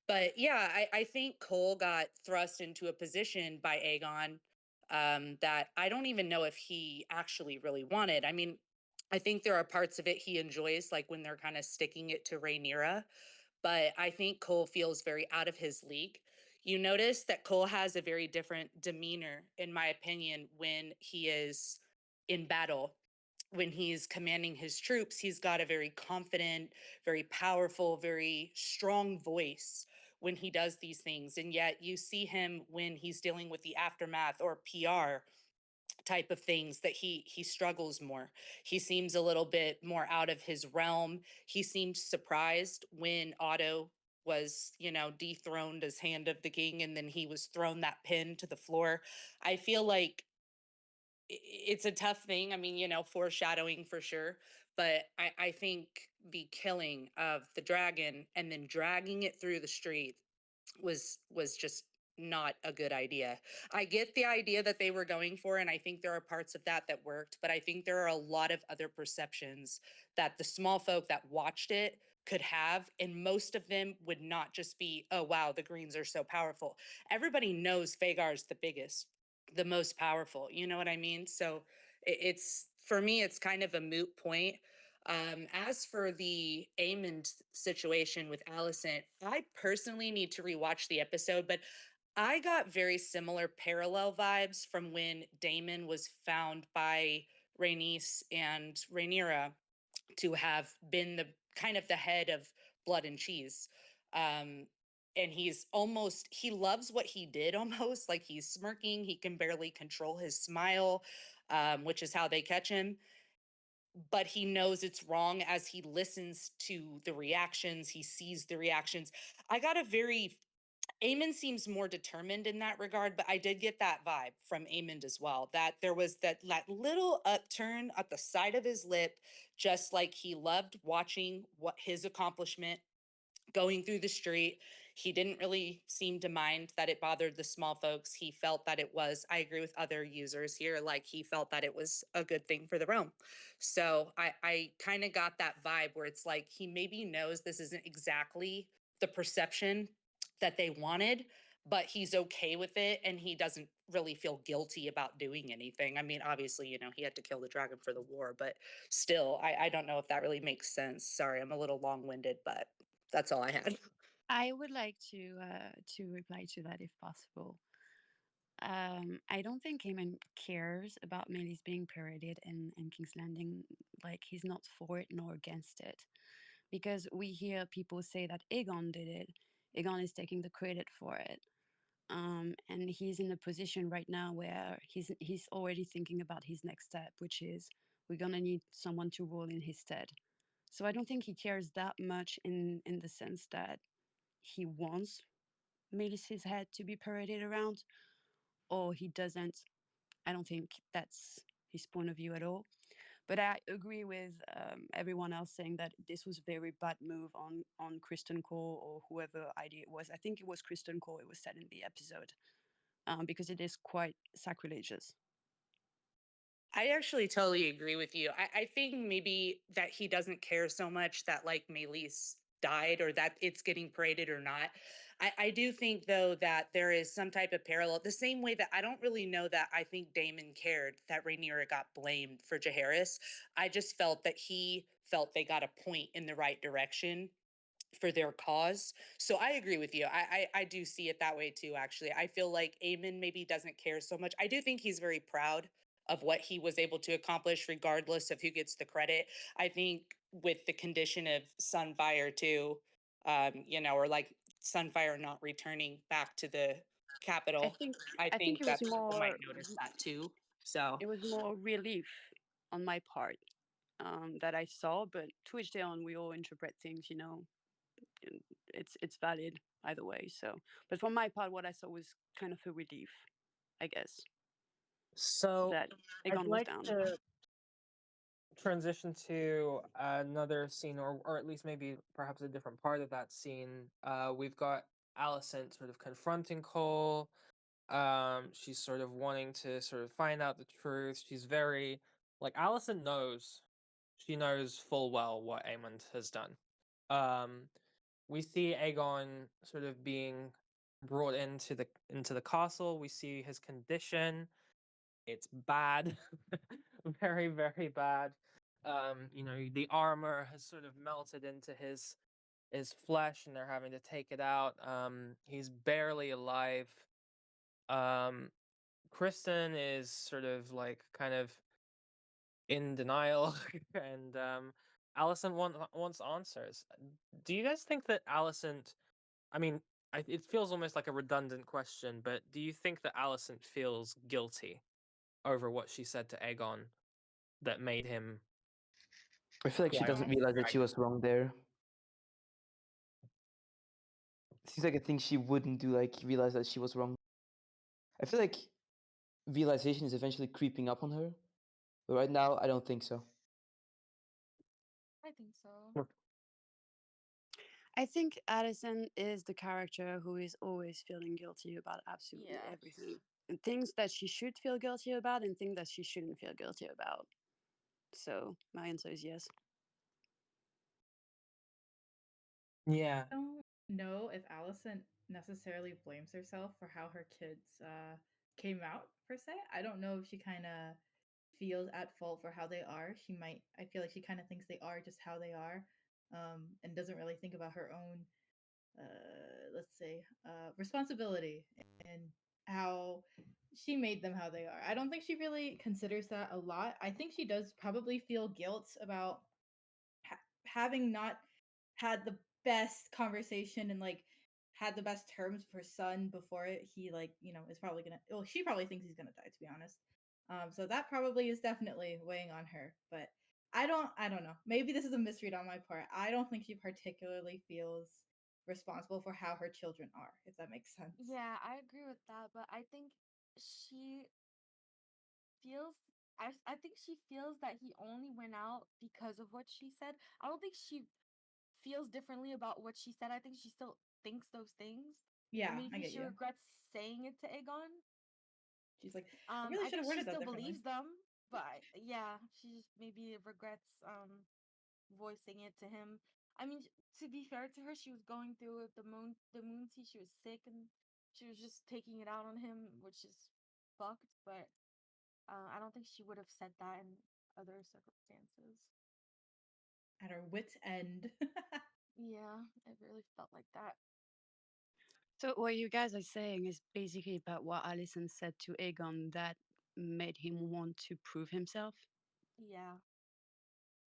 But yeah, I think Cole got thrust into a position by Aegon that I don't even know if he actually really wanted. I mean, I think there are parts of it he enjoys, like when they're kind of sticking it to Rhaenyra, but I think Cole feels very out of his league. You notice that Cole has a very different demeanor, in my opinion, when he is in battle. When he's commanding his troops, he's got a very confident, very powerful, very strong voice when he does these things. And yet you see him when he's dealing with the aftermath or PR type of things that he struggles more. He seems a little bit more out of his realm. He seemed surprised when Otto was, dethroned as Hand of the King and then he was thrown that pin to the floor. I feel like it's a tough thing. I mean, foreshadowing for sure. But I think the killing of the dragon and then dragging it through the street was just not a good idea. I get the idea that they were going for, and I think there are parts of that that worked, but I think there are a lot of other perceptions that the small folk that watched it could have, and most of them would not just be, oh wow, the greens are so powerful. Everybody knows Vagar's the biggest, the most powerful, you know what I mean? So it's for me, it's kind of a moot point. As for the Aemond situation with Allison, I personally need to rewatch the episode, but I got very similar parallel vibes from when Daemon was found by Rhaenys and Rhaenyra to have been the kind of the head of Blood and Cheese. And he loves what he did almost, like he's smirking, he can barely control his smile, which is how they catch him, but he knows it's wrong as he listens to the reactions, he sees the reactions. I got a very Aemond seems more determined in that regard, but I did get that vibe from Aemond as well, that there was that little upturn at the side of his lip, just like he loved watching what his accomplishment going through the street. He didn't really seem to mind that it bothered the small folks. He felt that it was, I agree with other users here, like he felt that it was a good thing for the realm. So I kind of got that vibe where it's like he maybe knows this isn't exactly the perception that they wanted, but he's okay with it and he doesn't really feel guilty about doing anything. I mean, obviously, he had to kill the dragon for the war, but still, I don't know if that really makes sense. Sorry, I'm a little long-winded, but that's all I had. I would like to reply to that if possible. I don't think Eamon cares about Melis being paraded in King's Landing. Like he's not for it nor against it, because we hear people say that Aegon did it. Aegon is taking the credit for it, and he's in a position right now where he's already thinking about his next step, which is we're gonna need someone to rule in his stead. So I don't think he cares that much in the sense that he wants Melis's head to be paraded around, or he doesn't. I don't think that's his point of view at all. But I agree with everyone else saying that this was a very bad move on Kristen Cole or whoever idea it was. I think it was Kristen Cole. It was said in the episode because it is quite sacrilegious. I actually totally agree with you. I think maybe that he doesn't care so much that like Melis died or that it's getting paraded or not. I do think though that there is some type of parallel, the same way that I don't really know that I think Damon cared that Rhaenyra got blamed for Jaehaerys. I just felt that he felt they got a point in the right direction for their cause. So I agree with you. I do see it that way too, actually. I feel like Aemon maybe doesn't care so much. I do think he's very proud of what he was able to accomplish, regardless of who gets the credit. I think with the condition of Sunfire too, or like Sunfire not returning back to the I capital, think I I think think it that was people might more notice that too. So it was more relief on my part that I saw, but to each their own. We all interpret things, and it's valid either way. So, but for my part, what I saw was kind of a relief, I guess, So that I'd Aegon was like down. to transition to another scene, or at least maybe perhaps a different part of that scene. We've got Alicent sort of confronting Cole. She's sort of wanting to sort of find out the truth. She's very like Alicent knows. She knows full well what Aemond has done. Um, we see Aegon sort of being brought into the castle. We see his condition. It's bad, very very bad. The armor has sort of melted into his flesh, and they're having to take it out. He's barely alive. Um, Kristen is sort of like kind of in denial, and Alicent wants answers. Do you guys think that Alicent? I mean, it feels almost like a redundant question, but do you think that Alicent feels guilty over what she said to Aegon that made him? I feel like she Why doesn't not? realize that she was wrong there. Seems like a thing she wouldn't do, like realize that she was wrong. I feel like realization is eventually creeping up on her, but right now I don't think so. I think so. I think Addison is the character who is always feeling guilty about absolutely Yeah. everything. And things that she should feel guilty about and things that she shouldn't feel guilty about. So my answer is yes. Yeah. I don't know if Allison necessarily blames herself for how her kids came out per se. I don't know if she kind of feels at fault for how they are. She might. I feel like she kind of thinks they are just how they are, and doesn't really think about her own, let's say, responsibility and how she made them how they are. I don't think she really considers that a lot. I think she does probably feel guilt about having not had the best conversation and like had the best terms for son before he like is probably gonna, well, she probably thinks he's gonna die, to be honest. So that probably is definitely weighing on her, but I don't know, maybe this is a misread on my part. I don't think she particularly feels responsible for how her children are, if that makes sense. Yeah, I agree with that, but I think she feels I think she feels that he only went out because of what she said. I don't think she feels differently about what she said. I think she still thinks those things. Yeah, Or maybe I get she you. regrets saying it to Aegon. She's like, I really I should have think she worded that still differently. believes them, but yeah, she just maybe regrets voicing it to him. I mean, to be fair to her, she was going through with the moon tea. She was sick and she was just taking it out on him, which is fucked. But I don't think she would have said that in other circumstances. At her wit's end. Yeah, it really felt like that. So what you guys are saying is basically about what Alison said to Aegon that made him want to prove himself. Yeah,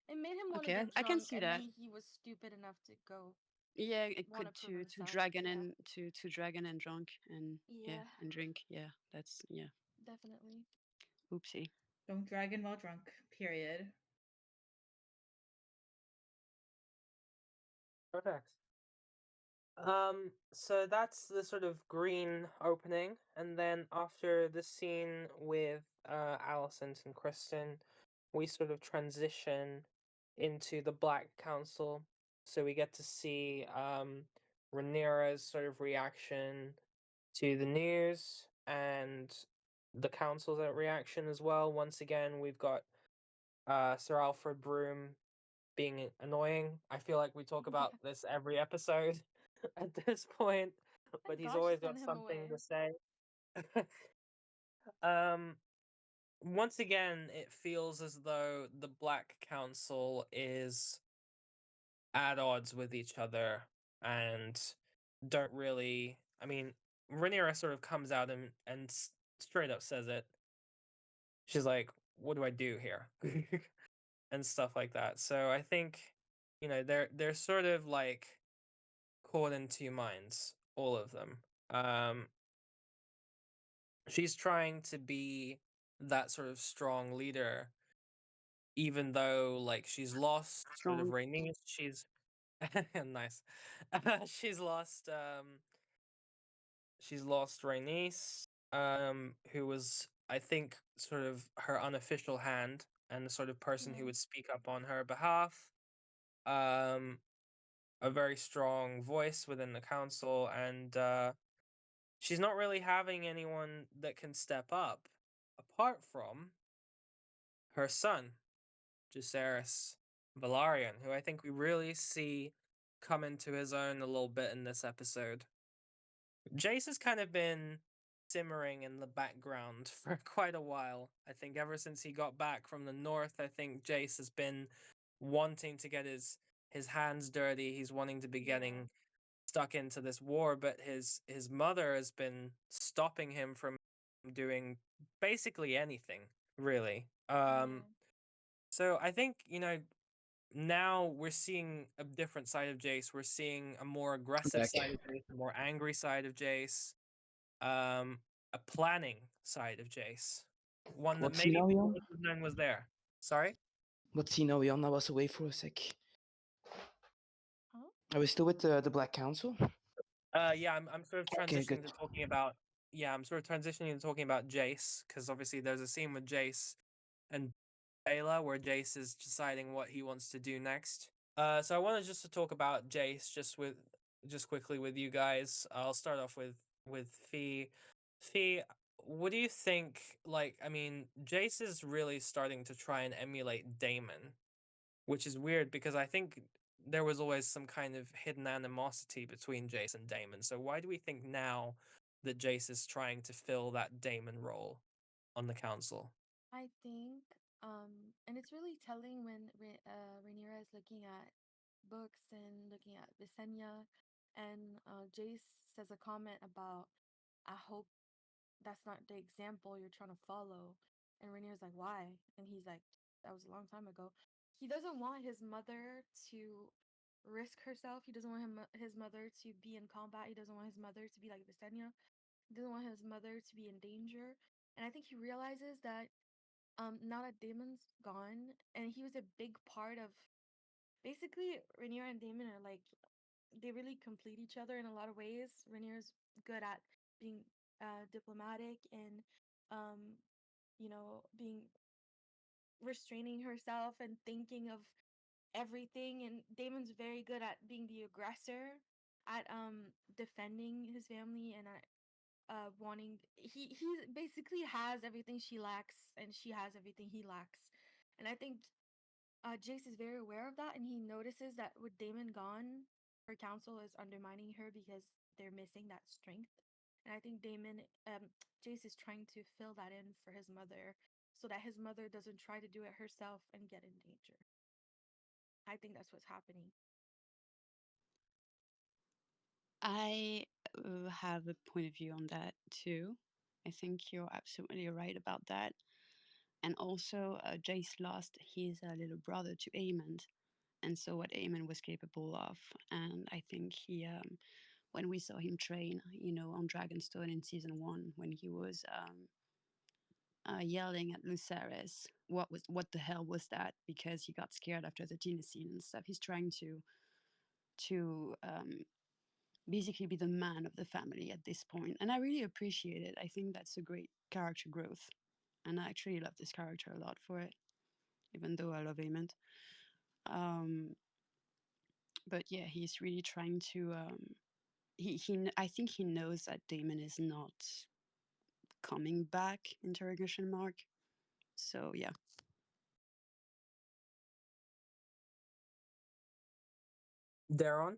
it made him want to Okay, get I can drunk, see and that. then he was stupid enough to go Yeah, it want could to prove to himself. dragon Yeah, and to dragon and drunk and yeah yeah, and drink. Yeah, that's yeah. definitely. Oopsie. Don't dragon while drunk. Period. Perfect. So that's the sort of green opening, and then after the scene with Alicent and Kristen, we sort of transition into the Black Council. So we get to see Rhaenyra's sort of reaction to the news and the council's reaction as well. Once again, we've got Sir Alfred Broom being annoying. I feel like we talk about this every episode at this point, but Thank he's God she always got sent him something away. to say. um, Once again, it feels as though the Black Council is at odds with each other and don't really. I mean, Rhaenyra sort of comes out and straight up says it. She's like, "What do I do here?" and stuff like that. So I think, they're sort of like caught in two minds, all of them. Um, she's trying to be that sort of strong leader, even though like she's lost sort of Strong. Rhaenys. She's nice. she's lost Rhaenys, who was I think sort of her unofficial hand and the sort of person who Mm, would speak up on her behalf. Um, a very strong voice within the council, and she's not really having anyone that can step up apart from her son, Jacaerys Velaryon, who I think we really see come into his own a little bit in this episode. Jace has kind of been simmering in the background for quite a while. I think ever since he got back from the north, I think Jace has been wanting to get his hands dirty. He's wanting to be yeah, getting stuck into this war, but his mother has been stopping him from doing basically anything, really. yeah, So I think, now we're seeing a different side of Jace. We're seeing a more aggressive Back. side of Jace, a more angry side of Jace, um, a planning side of Jace. One that What scene maybe are we we on? wouldn't have known was there. Sorry? What scene are we on? I was away for a sec. huh? Are we still with the Black Council? Yeah, I'm sort of Okay, transitioning good. to talking about I'm sort of transitioning to talking about Jace, because obviously there's a scene with Jace and Bayla where Jace is deciding what he wants to do next. So I wanted just to talk about Jace just quickly with you guys. I'll start off with Fee. Fee, what do you think? Like, I mean, Jace is really starting to try and emulate Damon, which is weird because I think there was always some kind of hidden animosity between Jace and Damon. So why do we think now that Jace is trying to fill that Damon role on the council? I think, and it's really telling when Rhaenyra is looking at books and looking at Visenya, and Jace says a comment about, "I hope that's not the example you're trying to follow," and Rhaenyra's like, "Why?" And he's like, "That was a long time ago." He doesn't want his mother to risk herself. He doesn't want his mother to be in combat. He doesn't want his mother to be like Visenya. He doesn't want his mother to be in danger. And I think he realizes that now that Damon's gone, and he was a big part of basically Rhaenyra and Damon are like they really complete each other in a lot of ways. Rhaenyra's good at being diplomatic and being restraining herself and thinking of everything, and Damon's very good at being the aggressor. at defending his family and wanting he basically has everything she lacks and she has everything he lacks. And I think Jace is very aware of that, and he notices that with Damon gone, her council is undermining her because they're missing that strength. And I think Jace is trying to fill that in for his mother so that his mother doesn't try to do it herself and get in danger. I think that's what's happening. I have a point of view on that too. I think you're absolutely right about that. And also, Jace lost his little brother to Aemond, and so what Aemond was capable of. And I think when we saw him train, on Dragonstone in season 1, when he was yelling at Lucerys, what the hell was that? Because he got scared after the dinner scene and stuff. He's trying to basically be the man of the family at this point, and I really appreciate it. I think that's a great character growth, and I actually love this character a lot for it, even though I love Aemond. But yeah, he's really trying to. I think he knows that Damon is not coming back. Interrogation mark. So yeah. Daron,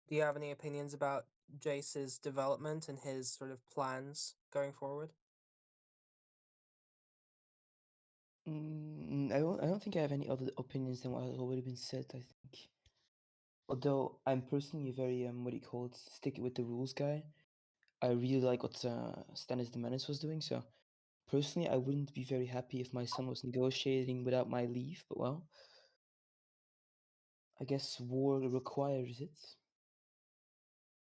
do you have any opinions about Jace's development and his sort of plans going forward? I don't think I have any other opinions than what has already been said. I think, although I'm personally a very what do you call it, stick it with the rules guy. I really like what Stannis the Menace was doing. So personally, I wouldn't be very happy if my son was negotiating without my leave. But well, I guess war requires it.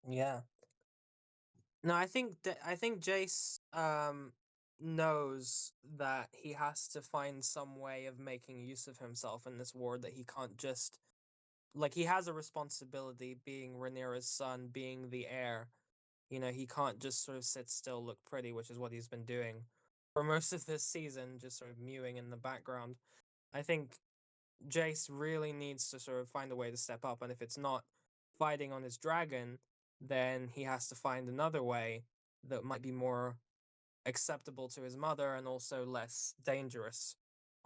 Yeah. No, I think Jace knows that he has to find some way of making use of himself in this war, that he can't just, like, he has a responsibility being Rhaenyra's son, being the heir. He can't just sort of sit still, look pretty, which is what he's been doing for most of this season, just sort of mewing in the background. I think Jace really needs to sort of find a way to step up, and if it's not fighting on his dragon, then he has to find another way that might be more acceptable to his mother and also less dangerous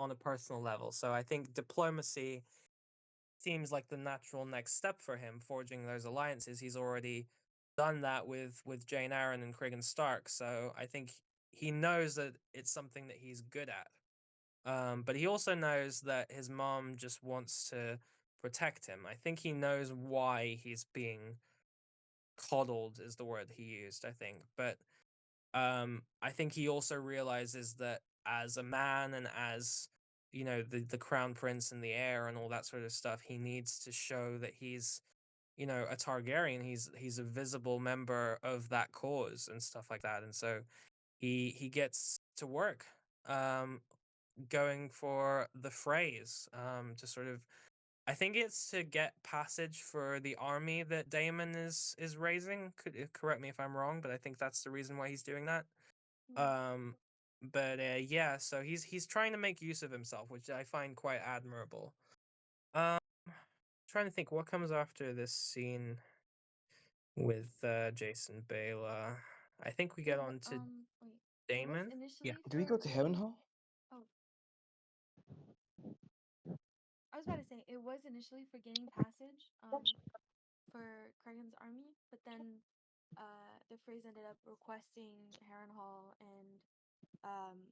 on a personal level. So I think diplomacy seems like the natural next step for him, forging those alliances. He's already done that with Jane Eyre and Cregan Stark, so I think he knows that it's something that he's good at. But he also knows that his mom just wants to protect him. I think he knows why he's being coddled, is the word he used, I think. But I think he also realizes that as a man and as the crown prince and the heir and all that sort of stuff, he needs to show that he's a Targaryen. He's a visible member of that cause and stuff like that. And so he gets to work going for the phrase to sort of, I think it's to get passage for the army that Daemon is raising. Correct me if I'm wrong, but I think that's the reason why he's doing that. Um, but yeah, so he's trying to make use of himself, which I find quite admirable. Trying to think what comes after this scene with Jason Bela. I think we get on to wait. Damon. It was initially Do we go to Harrenhal? Oh. I was about to say it was initially for gaining passage for Kragan's army, but then the phrase ended up requesting Harrenhal, and um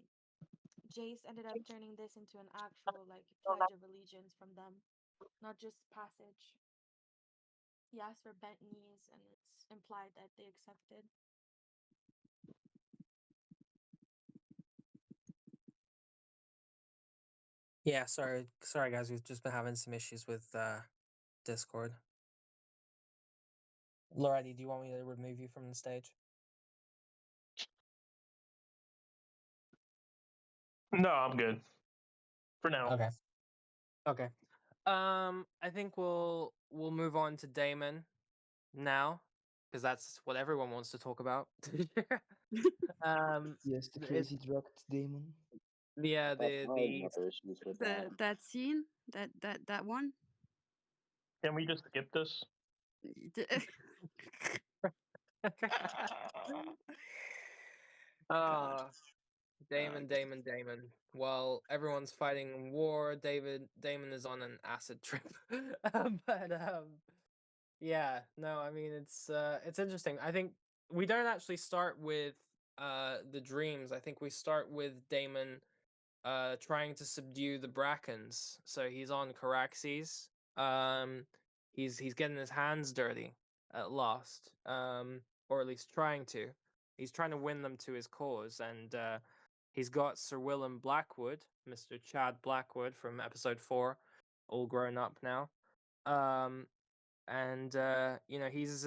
Jace ended up turning this into an actual like pledge of allegiance from them, not just passage. He asked for bent knees, and it's implied that they accepted. Yeah, sorry guys, we've just been having some issues with Discord. Loretti, do you want me to remove you from the stage? No, I'm good for now. Okay. I think we'll move on to Damon now, because that's what everyone wants to talk about. Yes, the it, crazy drugged Daemon. yeah, I the have issues with that. That scene, that one. Can we just skip this? Ah, God. Damon. While everyone's fighting war, Damon is on an acid trip. But yeah, no, I mean it's interesting. I think we don't actually start with the dreams. I think we start with Damon trying to subdue the Brackens. So he's on Caraxes. Um he's getting his hands dirty at last. Or at least trying to. He's trying to win them to his cause, and he's got Sir Willem Blackwood, Mr. Chad Blackwood from episode 4, all grown up now. Um and he's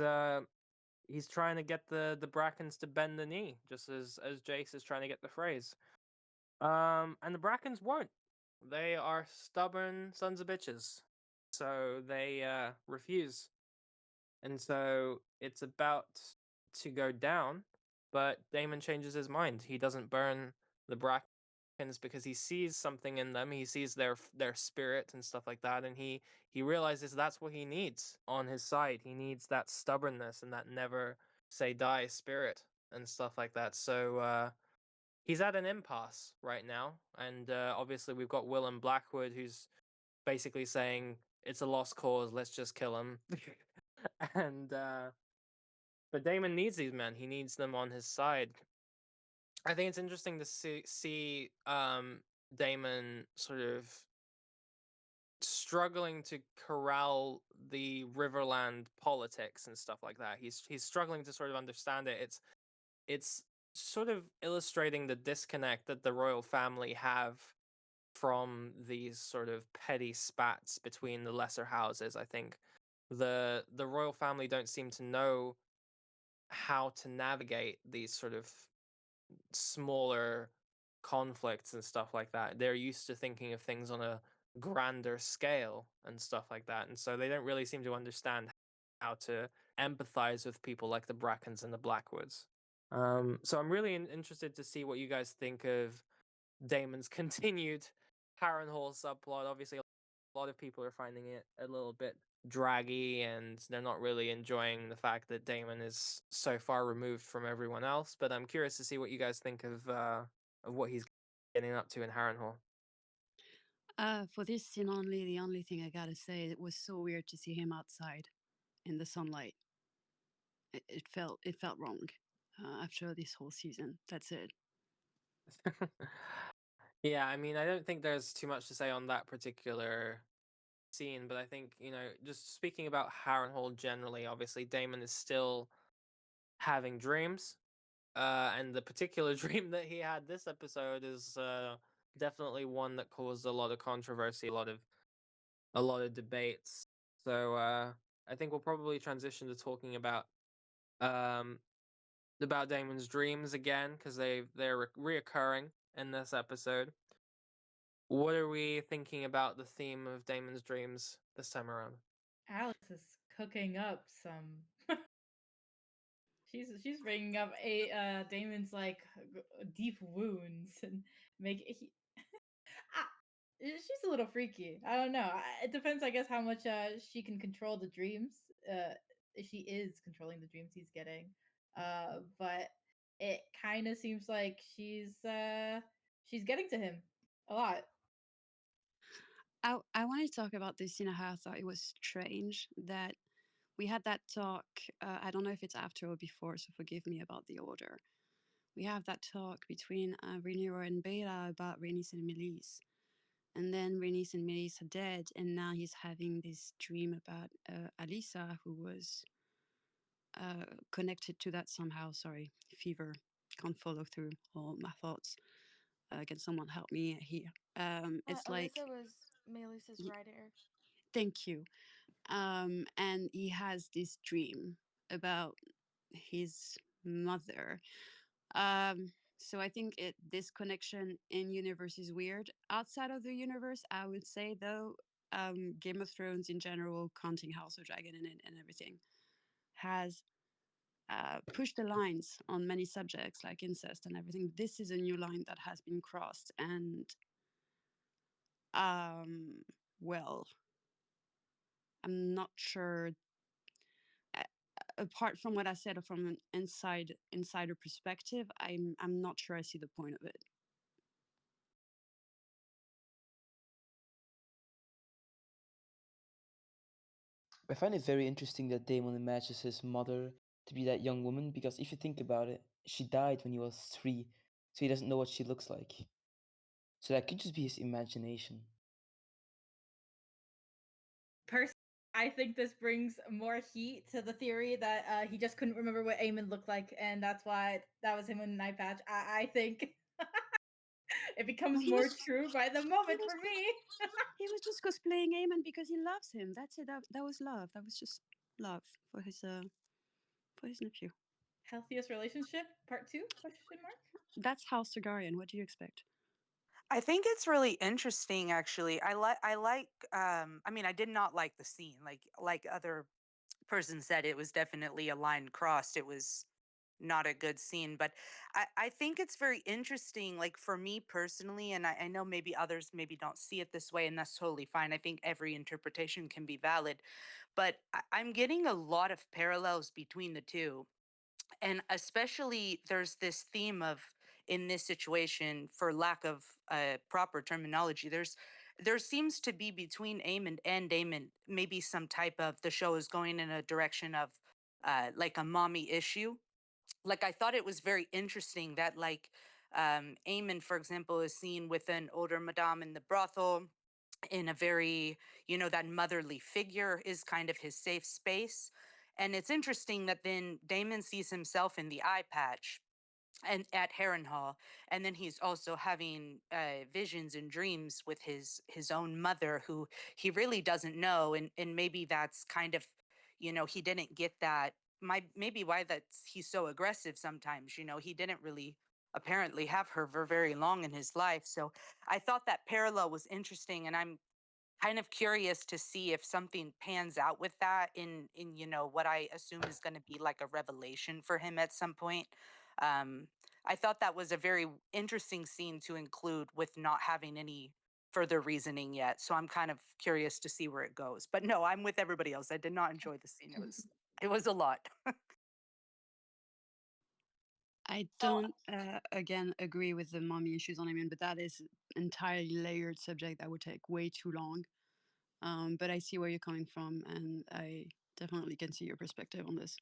trying to get the Brackens to bend the knee, just as Jace is trying to get the phrase. And the Brackens won't. They are stubborn sons of bitches. So they refuse. And so it's about to go down, but Damon changes his mind. He doesn't burn the Brackens because he sees something in them. He sees their spirit and stuff like that, and he realizes that's what he needs on his side. He needs that stubbornness and that never say die spirit and stuff like that. So he's at an impasse right now, and obviously we've got Willem Blackwood who's basically saying it's a lost cause. Let's just kill him. And but Damon needs these men. He needs them on his side. I think it's interesting to see Damon sort of struggling to corral the Riverland politics and stuff like that. He's struggling to sort of understand it. It's sort of illustrating the disconnect that the royal family have from these sort of petty spats between the lesser houses. I think the royal family don't seem to know how to navigate these sort of smaller conflicts and stuff like that. They're used to thinking of things on a grander scale and stuff like that. And so they don't really seem to understand how to empathize with people like the Brackens and the Blackwoods. So I'm really interested to see what you guys think of Damon's continued Harrenhal subplot. Obviously, a lot of people are finding it a little bit draggy, and they're not really enjoying the fact that Damon is so far removed from everyone else. But I'm curious to see what you guys think of what he's getting up to in Harrenhal. For this scene only, the only thing I gotta say, it was so weird to see him outside in the sunlight. It felt wrong after this whole season. That's it. Yeah, I mean, I don't think there's too much to say on that particular scene, but I think, just speaking about Harrenhal generally, obviously Damon is still having dreams. And the particular dream that he had this episode is definitely one that caused a lot of controversy, a lot of debates. So I think we'll probably transition to talking um about Damon's dreams again, because they're reoccurring in this episode. What are we thinking about the theme of Damon's dreams this time around? Alex is cooking up some. She's bringing up a Damon's like deep wounds and make he, ah, she's a little freaky. I don't know. It depends, I guess, how much she can control the dreams. She is controlling the dreams he's getting. But it kind of seems like she's getting to him a lot. I want to talk about this scene. How I thought it was strange that we had that talk. I don't know if it's after or before, so forgive me about the order. We have that talk between Rhaenyra and Bela about Rhaenys and Meleys. And then Rhaenys and Meleys are dead, and now he's having this dream about Alisa, who was connected to that somehow. Sorry, fever, can't follow through all my thoughts. Can someone help me here? It's like, Alyssa was Melis's writer. thank you. And he has this dream about his mother. So I think this connection in universe is weird. Outside of the universe, I would say though, Game of Thrones in general, counting House of Dragon in it and everything, has pushed the lines on many subjects like incest and everything. This is a new line that has been crossed, and well, I'm not sure. apart from what I said from an insider perspective, I'm not sure I see the point of it. I find it very interesting that Damon imagines his mother to be that young woman, because if you think about it, she died when he was 3, so he doesn't know what she looks like. So that could just be his imagination. Personally, I think this brings more heat to the theory that he just couldn't remember what Eamon looked like, and that's why that was him in the eye patch. I think it becomes He more was true by the he moment was for me. he was just cosplaying Eamon because he loves him. That's it. That was love. That was just love for his nephew. Healthiest relationship, part 2? Question mark. That's House Targaryen. What do you expect? I think it's really interesting actually. I mean, I did not like the scene. Like other person said, it was definitely a line crossed. It was not a good scene. But I think it's very interesting, like for me personally, and I know maybe others maybe don't see it this way, and that's totally fine. I think every interpretation can be valid. But I'm getting a lot of parallels between the two, and especially there's this theme of, in this situation, for lack of proper terminology, there seems to be between Aemon and Daemon maybe some type of, the show is going in a direction of like a mommy issue. Like I thought it was very interesting that like Aemon, for example, is seen with an older madame in the brothel in a very, you know, that motherly figure is kind of his safe space. And it's interesting that then Damon sees himself in the eye patch and at Harrenhal, and then he's also having visions and dreams with his own mother, who he really doesn't know, and maybe that's kind of, you know, he didn't get that. Maybe why that's he's so aggressive sometimes. You know, he didn't really apparently have her for very long in his life. So I thought that parallel was interesting, and I'm kind of curious to see if something pans out with that in you know what I assume is going to be like a revelation for him at some point. um I thought that was a very interesting scene to include with not having any further reasoning yet, so I'm kind of curious to see where it goes. But no, I'm with everybody else. I did not enjoy the scene. It was a lot. I don't again agree with the mommy issues on Aemon, but that is entirely layered subject that would take way too long. But I see where you're coming from, and I definitely can see your perspective on this.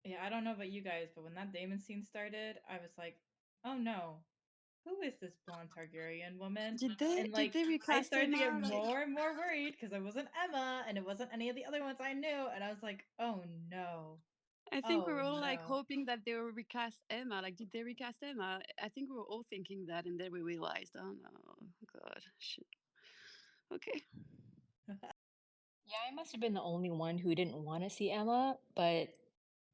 Yeah, I don't know about you guys, but when that Damon scene started, I was like, oh no, who is this blonde Targaryen woman? And Did like, they I recast started to get Emma? Like, more and more worried because it wasn't Emma and it wasn't any of the other ones I knew. And I was like, oh no. I think we Oh were all like no. hoping that they would recast Emma. Like, did they recast Emma? I think we were all thinking that, and then we realized, oh no, God, shit. Okay. Yeah, I must have been the only one who didn't want to see Emma, but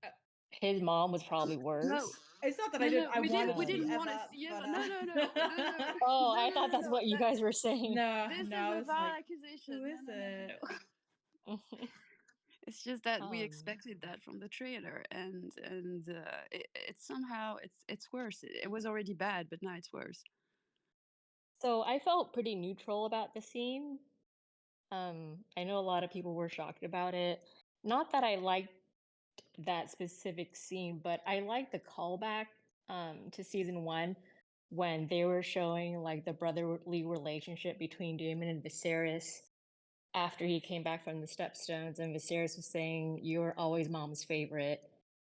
Uh, his mom was probably No, worse. It's not that no, I wanted we to see Um, didn't want to Emma, see but Emma. No, no, no, no, no, no, oh, no, I no, thought no, that's no. what you guys were saying. no, This no, is I a was vile like, accusation. who No, is no, no, no, it? no. It's just that we um, expected that from the trailer, and it's somehow it's worse. It was already bad, but now it's worse. so I felt pretty neutral about the scene. I know a lot of people were shocked about it. Not that I liked that specific scene, but I liked the callback to season 1 when they were showing like the brotherly relationship between Daemon and Viserys after he came back from the Stepstones, and Viserys was saying, "You're always mom's favorite."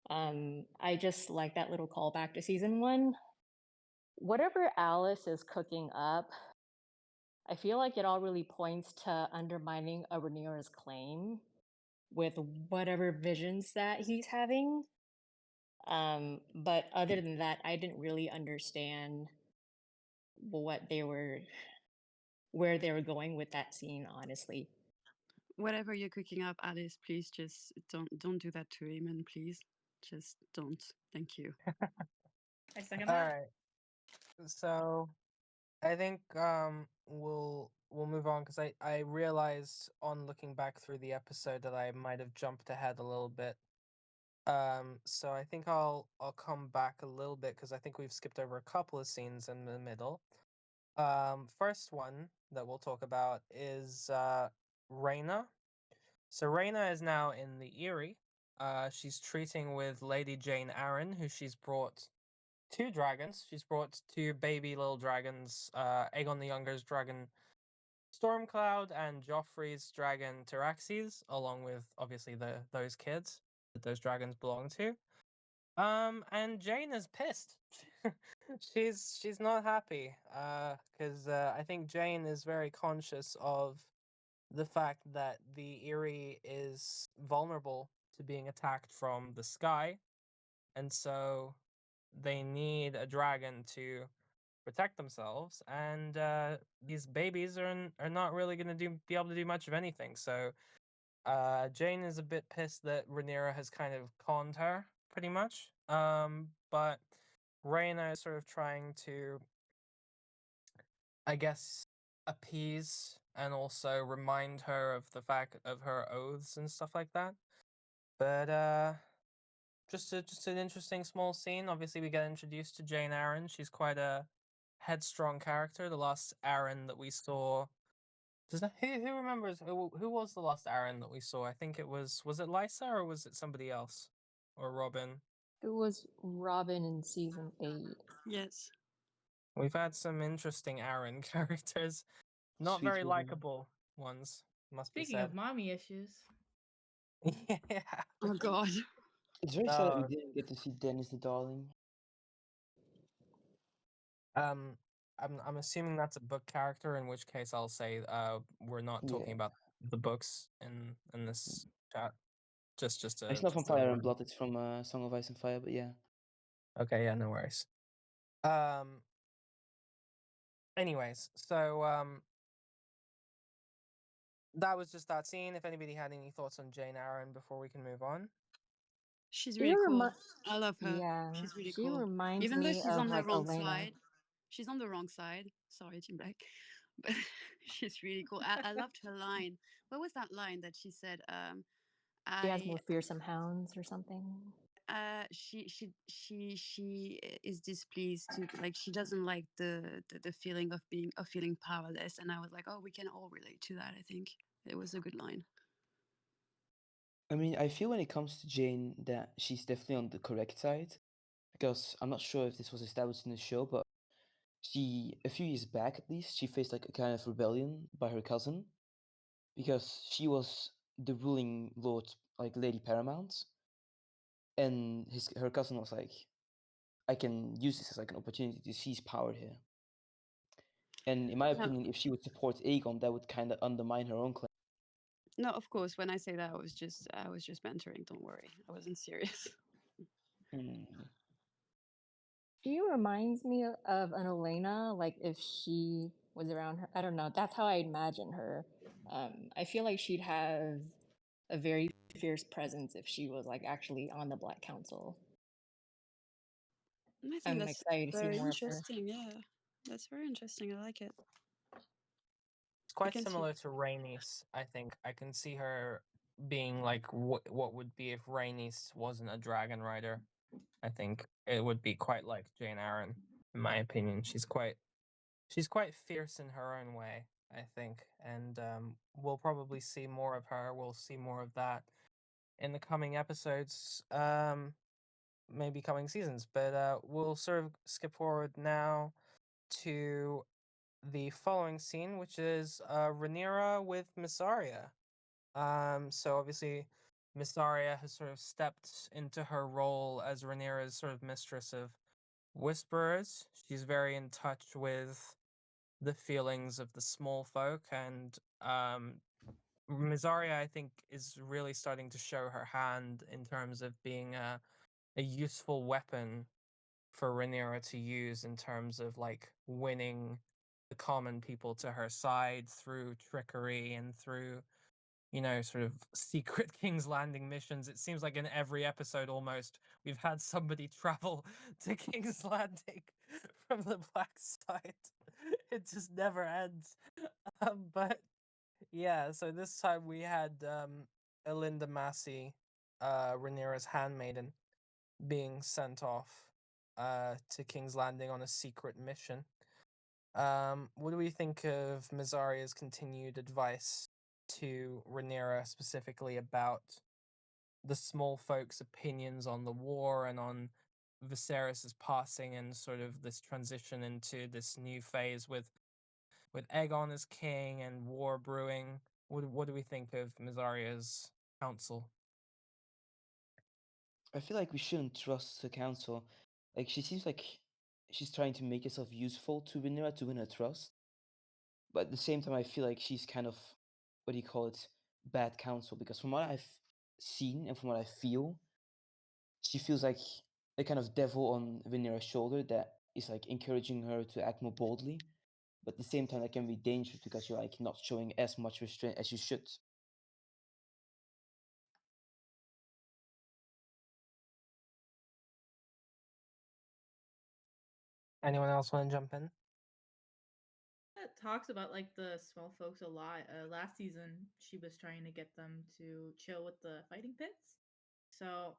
I just like that little callback to season 1. Whatever Alice is cooking up, I feel like it all really points to undermining a Rhaenyra's claim with whatever visions that he's having. But other than that, I didn't really understand what they were, where they were going with that scene, honestly. Whatever you're cooking up, Alice, please just don't do that to Eamon, please. Just don't. Thank you. I second All that. right. So I think we'll move on, because I realized on looking back through the episode that I might have jumped ahead a little bit. So I think I'll come back a little bit, because I think we've skipped over a couple of scenes in the middle. First one that we'll talk about is Rhaena. So Rhaena is now in the Eyrie. she's treating with Lady Jane Arryn, who she's brought two dragons. She's brought two baby little dragons, Aegon the Younger's dragon Stormcloud and Joffrey's dragon Tyraxes, along with obviously those kids that those dragons belong to. And Jane is pissed. She's not happy. Because I think Jane is very conscious of the fact that the Eyrie is vulnerable to being attacked from the sky, and so they need a dragon to protect themselves. And these babies are not really going to be able to do much of anything. So Jane is a bit pissed that Rhaenyra has kind of conned her, pretty much. But Rhaena is sort of trying to, I guess, appease and also remind her of the fact of her oaths and stuff like that. But just an interesting small scene. Obviously, we get introduced to Jane Arryn. She's quite a headstrong character. The last Arryn that we saw. Who remembers who was the last Arryn that we saw? I think it was it Lysa or was it somebody else or Robin? It was Robin in season 8. Yes. We've had some interesting Arryn characters, not Sweet very Robin. likable ones, must be Speaking said. of mommy issues, Yeah. Oh God. It's very sad that we No. didn't get to see Dennis the Darling. I'm assuming that's a book character, in which case I'll say we're not talking Yeah. about the books in this chat. Just It's not from just a Fire and warning. Blood, it's from Song of Ice and Fire, but yeah. Okay, yeah, no worries. Anyways, so that was just that scene. If anybody had any thoughts on Jane Arryn before we can move on. She's She really cool. remi- I love her. Yeah, She's really she cool. reminds Even though me she's of on the like wrong Elena. side. She's on the wrong side. Sorry, Team Black. But she's really cool. I loved her line. What was that line that she said? She has I more fearsome hounds or something. she is displeased to, like, she doesn't like the feeling of feeling powerless, and I was like, oh, we can all relate to that. I think it was a good line. I mean, I feel when it comes to Jane that she's definitely on the correct side, because I'm not sure if this was established in the show, but a few years back at least, she faced like a kind of rebellion by her cousin, because she was the ruling lord, like Lady Paramount, and her cousin was like, I can use this as like an opportunity to seize power here. And in my No. opinion, if she would support Aegon, that would kind of undermine her own claim. No, of course, when I say that, I was just mentoring. Don't worry, I wasn't serious. She reminds me of an Elena, like if she was around her. I don't know. That's how I imagine her. I feel like she'd have a very fierce presence if she was like actually on the Black Council. I think I'm that's excited to see very more of her. interesting. Yeah, that's very interesting. I like it. It's quite can see- similar to Rhaenys, I think. I can see her being like what would be if Rhaenys wasn't a dragon rider. I think it would be quite like Jane Arryn, in my opinion. She's quite fierce in her own way, I think, and we'll probably see more of her. We'll see more of that in the coming episodes, maybe coming seasons. But we'll sort of skip forward now to the following scene, which is Rhaenyra with Mysaria. So obviously, Mysaria has sort of stepped into her role as Rhaenyra's sort of mistress of whisperers. She's very in touch with the feelings of the small folk, and Mysaria, I think, is really starting to show her hand in terms of being a useful weapon for Rhaenyra to use in terms of like winning the common people to her side through trickery and through, sort of secret King's Landing missions. It seems like in every episode almost we've had somebody travel to King's Landing from the black side. It just never ends. But yeah, so this time we had Elinda Massey, Rhaenyra's handmaiden, being sent off to King's Landing on a secret mission. What do we think of Myzaria's continued advice to Rhaenyra specifically about the small folks' opinions on the war and on Viserys' passing and sort of this transition into this new phase with Aegon as king and war brewing. What do we think of Mizaria's council? I feel like we shouldn't trust the council. Like, she seems like she's trying to make herself useful to Rhaenyra to win her trust. But at the same time, I feel like she's kind of, what do you call it, bad counsel. Because from what I've seen and from what I feel, she feels like a kind of devil on Rhaenyra's shoulder that is like encouraging her to act more boldly. But at the same time, that can be dangerous because you're like not showing as much restraint as you should. Anyone else want to jump in? It talks about like the small folks a lot. Last season, she was trying to get them to chill with the fighting pits. So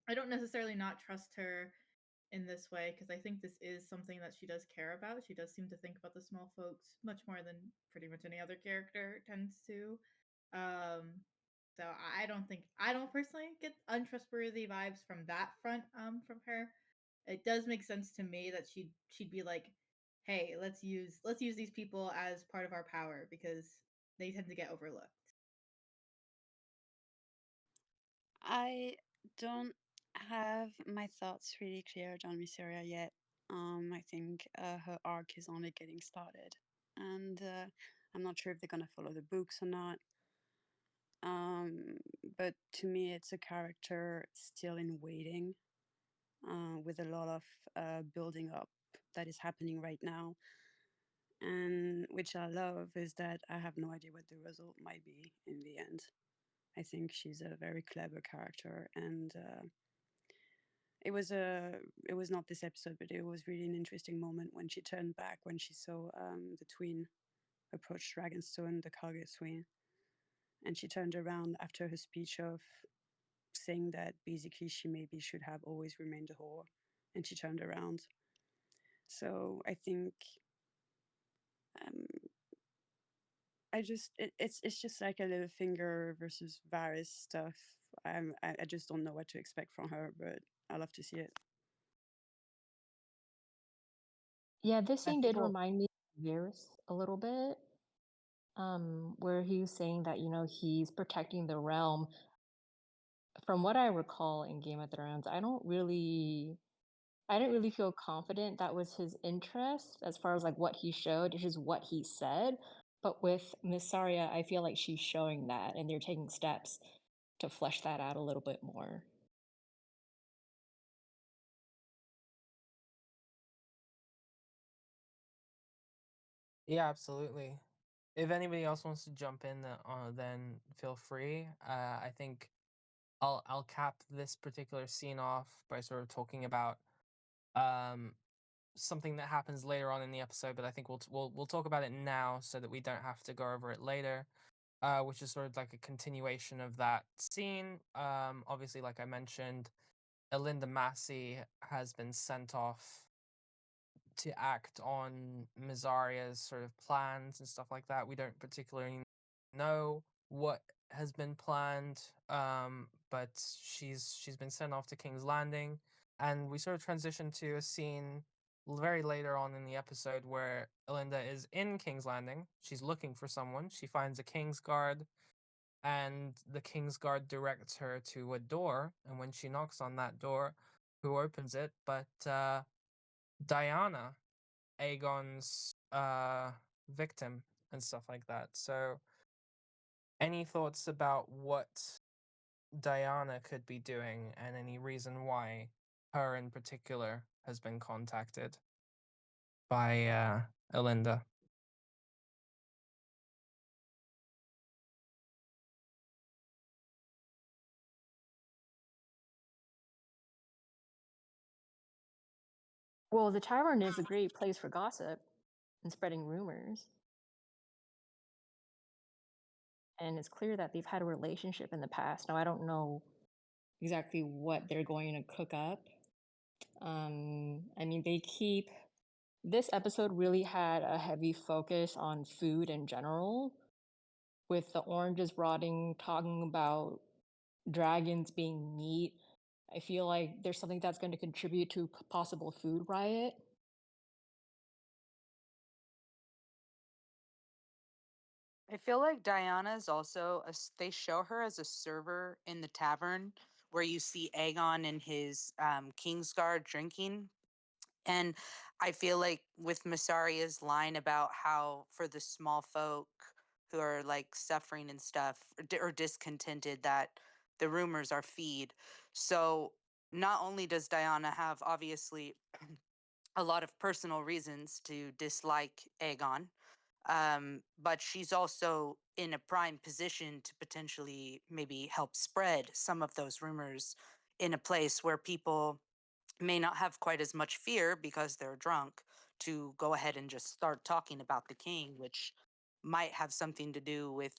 I don't necessarily not trust her in this way because I think this is something that she does care about. She does seem to think about the small folks much more than pretty much any other character tends to. So I don't personally get untrustworthy vibes from that front from her. It does make sense to me that she'd be like, "Hey, let's use these people as part of our power because they tend to get overlooked." I don't have my thoughts really clear on Mysteria yet. I think her arc is only getting started, and I'm not sure if they're gonna follow the books or not. But to me, it's a character still in waiting, with a lot of building up that is happening right now. And which I love is that I have no idea what the result might be in the end. I think she's a very clever character, and it was not this episode, but it was really an interesting moment when she turned back when she saw the twin approach Dragonstone, the Cargo twin, and she turned around after her speech of saying that basically she maybe should have always remained a whore, and she turned around. So I think um, it's just like a Littlefinger versus Varys stuff. I just don't know what to expect from her, but I love to see it. Yeah, this I scene think did remind me of Varys a little bit, where he was saying that, you know, he's protecting the realm. From what I recall in Game of Thrones, I didn't really feel confident that was his interest as far as like what he showed. It's just what he said. But with Miss Saria, I feel like she's showing that, and they're taking steps to flesh that out a little bit more. Yeah, absolutely. If anybody else wants to jump in, then feel free. I think I'll cap this particular scene off by sort of talking about um something that happens later on in the episode, but I think we'll talk about it now so that we don't have to go over it later. Which is sort of like a continuation of that scene. Obviously, like I mentioned, Elinda Massey has been sent off to act on Mizaria's sort of plans and stuff like that. We don't particularly know what has been planned, but she's been sent off to King's Landing, and we sort of transition to a scene very later on in the episode where Elinda is in King's Landing. She's looking for someone. She finds a King's Guard, and the King's Guard directs her to a door. And when she knocks on that door, who opens it but Diana, Aegon's victim, and stuff like that. So, any thoughts about what Diana could be doing and any reason why her in particular has been contacted by Elinda? Well, the tavern is a great place for gossip and spreading rumors. And it's clear that they've had a relationship in the past. Now, I don't know exactly what they're going to cook up. I mean, this episode really had a heavy focus on food in general, with the oranges rotting, talking about dragons being meat, I feel like there's something that's going to contribute to possible food riot. I feel like Diana is also they show her as a server in the tavern where you see Aegon in his Kingsguard drinking. And I feel like with Masaria's line about how for the small folk who are like suffering and stuff or discontented that the rumors are feed. So not only does Diana have obviously a lot of personal reasons to dislike Aegon, but she's also in a prime position to potentially maybe help spread some of those rumors in a place where people may not have quite as much fear because they're drunk to go ahead and just start talking about the king, which might have something to do with,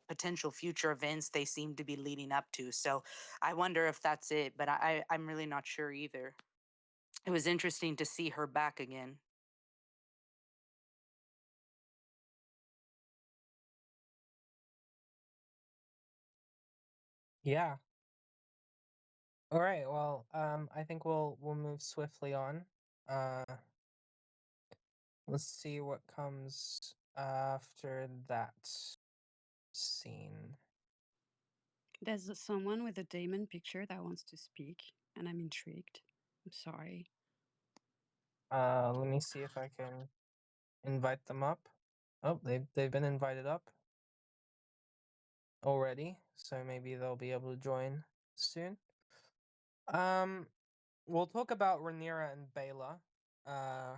potential future events they seem to be leading up to. So I wonder if that's it, but I'm really not sure either. It was interesting to see her back again. Yeah. All right. Well, I think we'll move swiftly on. Let's see what comes after that scene. There's someone with a Damon picture that wants to speak, and I'm intrigued. I'm sorry. Let me see if I can invite them up. Oh, they've been invited up already, so maybe they'll be able to join soon. We'll talk about Rhaenyra and Baela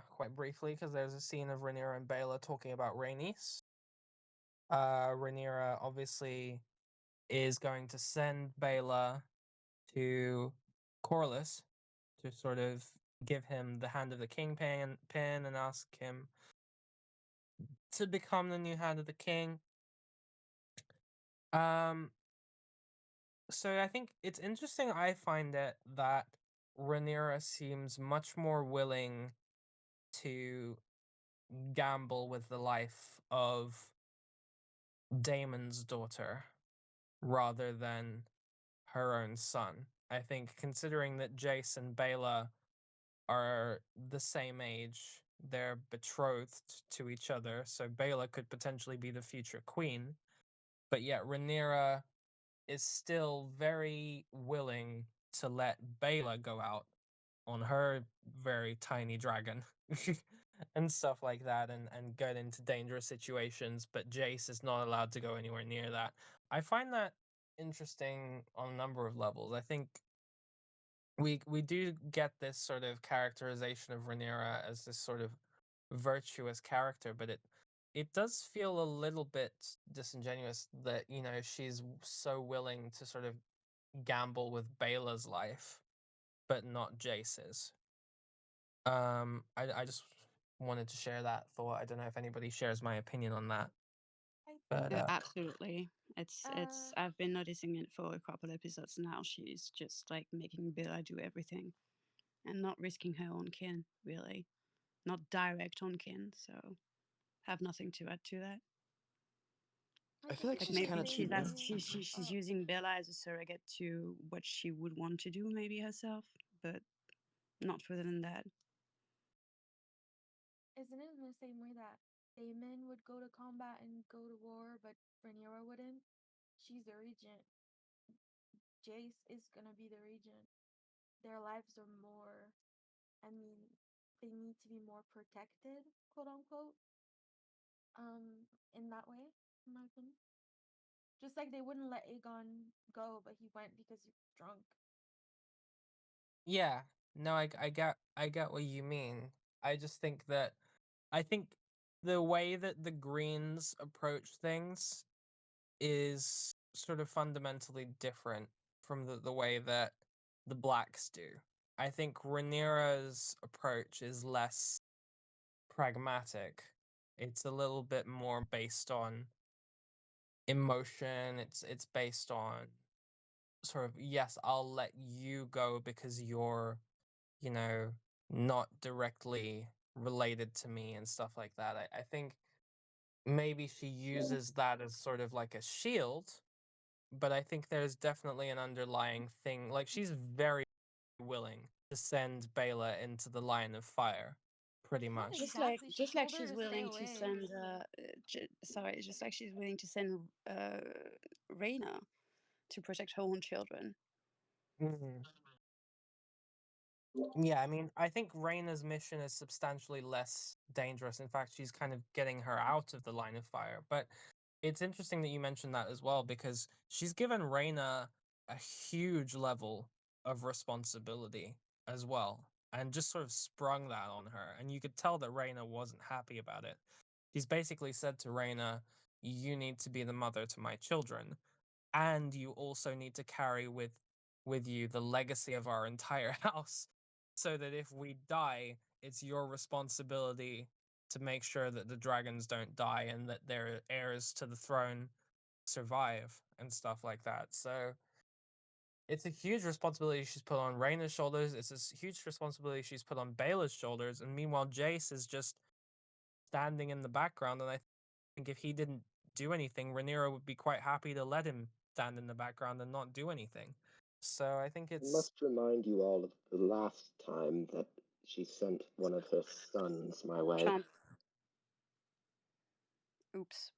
quite briefly because there's a scene of Rhaenyra and Baela talking about Rhaenys. Rhaenyra obviously is going to send Baela to Corlys to sort of give him the hand of the king pin and ask him to become the new hand of the king. So I think it's interesting. I find it that Rhaenyra seems much more willing to gamble with the life of Daemon's daughter rather than her own son. I think considering that Jace and Baela are the same age, they're betrothed to each other, so Baela could potentially be the future queen. But yet Rhaenyra is still very willing to let Baela go out on her very tiny dragon and stuff like that and get into dangerous situations, but Jace is not allowed to go anywhere near that. I find that interesting on a number of levels. I think we do get this sort of characterization of Rhaenyra as this sort of virtuous character, but it does feel a little bit disingenuous that she's so willing to sort of gamble with Baela's life, but not Jace's. I just wanted to share that thought. I don't know if anybody shares my opinion on that, but Absolutely. It's I've been noticing it for a couple episodes now. She's just like making Bella do everything and not risking her own kin, really. Not direct on kin, so have nothing to add to that. I feel like Like she's maybe kind of too. she's using Bella as a surrogate to what she would want to do maybe herself, but not further than that. Isn't it in the same way that Daemon would go to combat and go to war, but Rhaenyra wouldn't? She's the regent. Jace is gonna be the regent. Their lives are more, I mean, they need to be more protected, quote unquote. In that way, in my opinion. Just like they wouldn't let Aegon go, but he went because he was drunk. yeah, no, I get what you mean. I just think that I think the way that the Greens approach things is sort of fundamentally different from the way that the Blacks do. I think Rhaenyra's approach is less pragmatic. It's a little bit more based on emotion. It's based on sort of, yes, I'll let you go because you're, you know, not directly related to me and stuff like that. I think maybe she uses that as sort of like a shield but I think there's definitely an underlying thing. Like, she's very willing to send Bela into the line of fire, pretty Not much. exactly. She Just like told her she's to stay willing to away. send sorry, just like she's willing to send Reina to protect her own children. Mhm. Yeah, I mean, I think Reyna's mission is substantially less dangerous. In fact, she's kind of getting her out of the line of fire. But it's interesting that you mentioned that as well, because she's given Reyna a huge level of responsibility as well, and just sort of sprung that on her. And you could tell that Reyna wasn't happy about it. She's basically said to Reyna, "You need to be the mother to my children, and you also need to carry with you the legacy of our entire house, so that if we die, it's your responsibility to make sure that the dragons don't die and that their heirs to the throne survive and stuff like that." So it's a huge responsibility she's put on Reyna's shoulders. It's a huge responsibility she's put on Bela's shoulders. And meanwhile, Jace is just standing in the background. And I think if he didn't do anything, Rhaenyra would be quite happy to let him stand in the background and not do anything. So I think I it's must remind you all of the last time that she sent one of her sons my way. Chomp. Oops.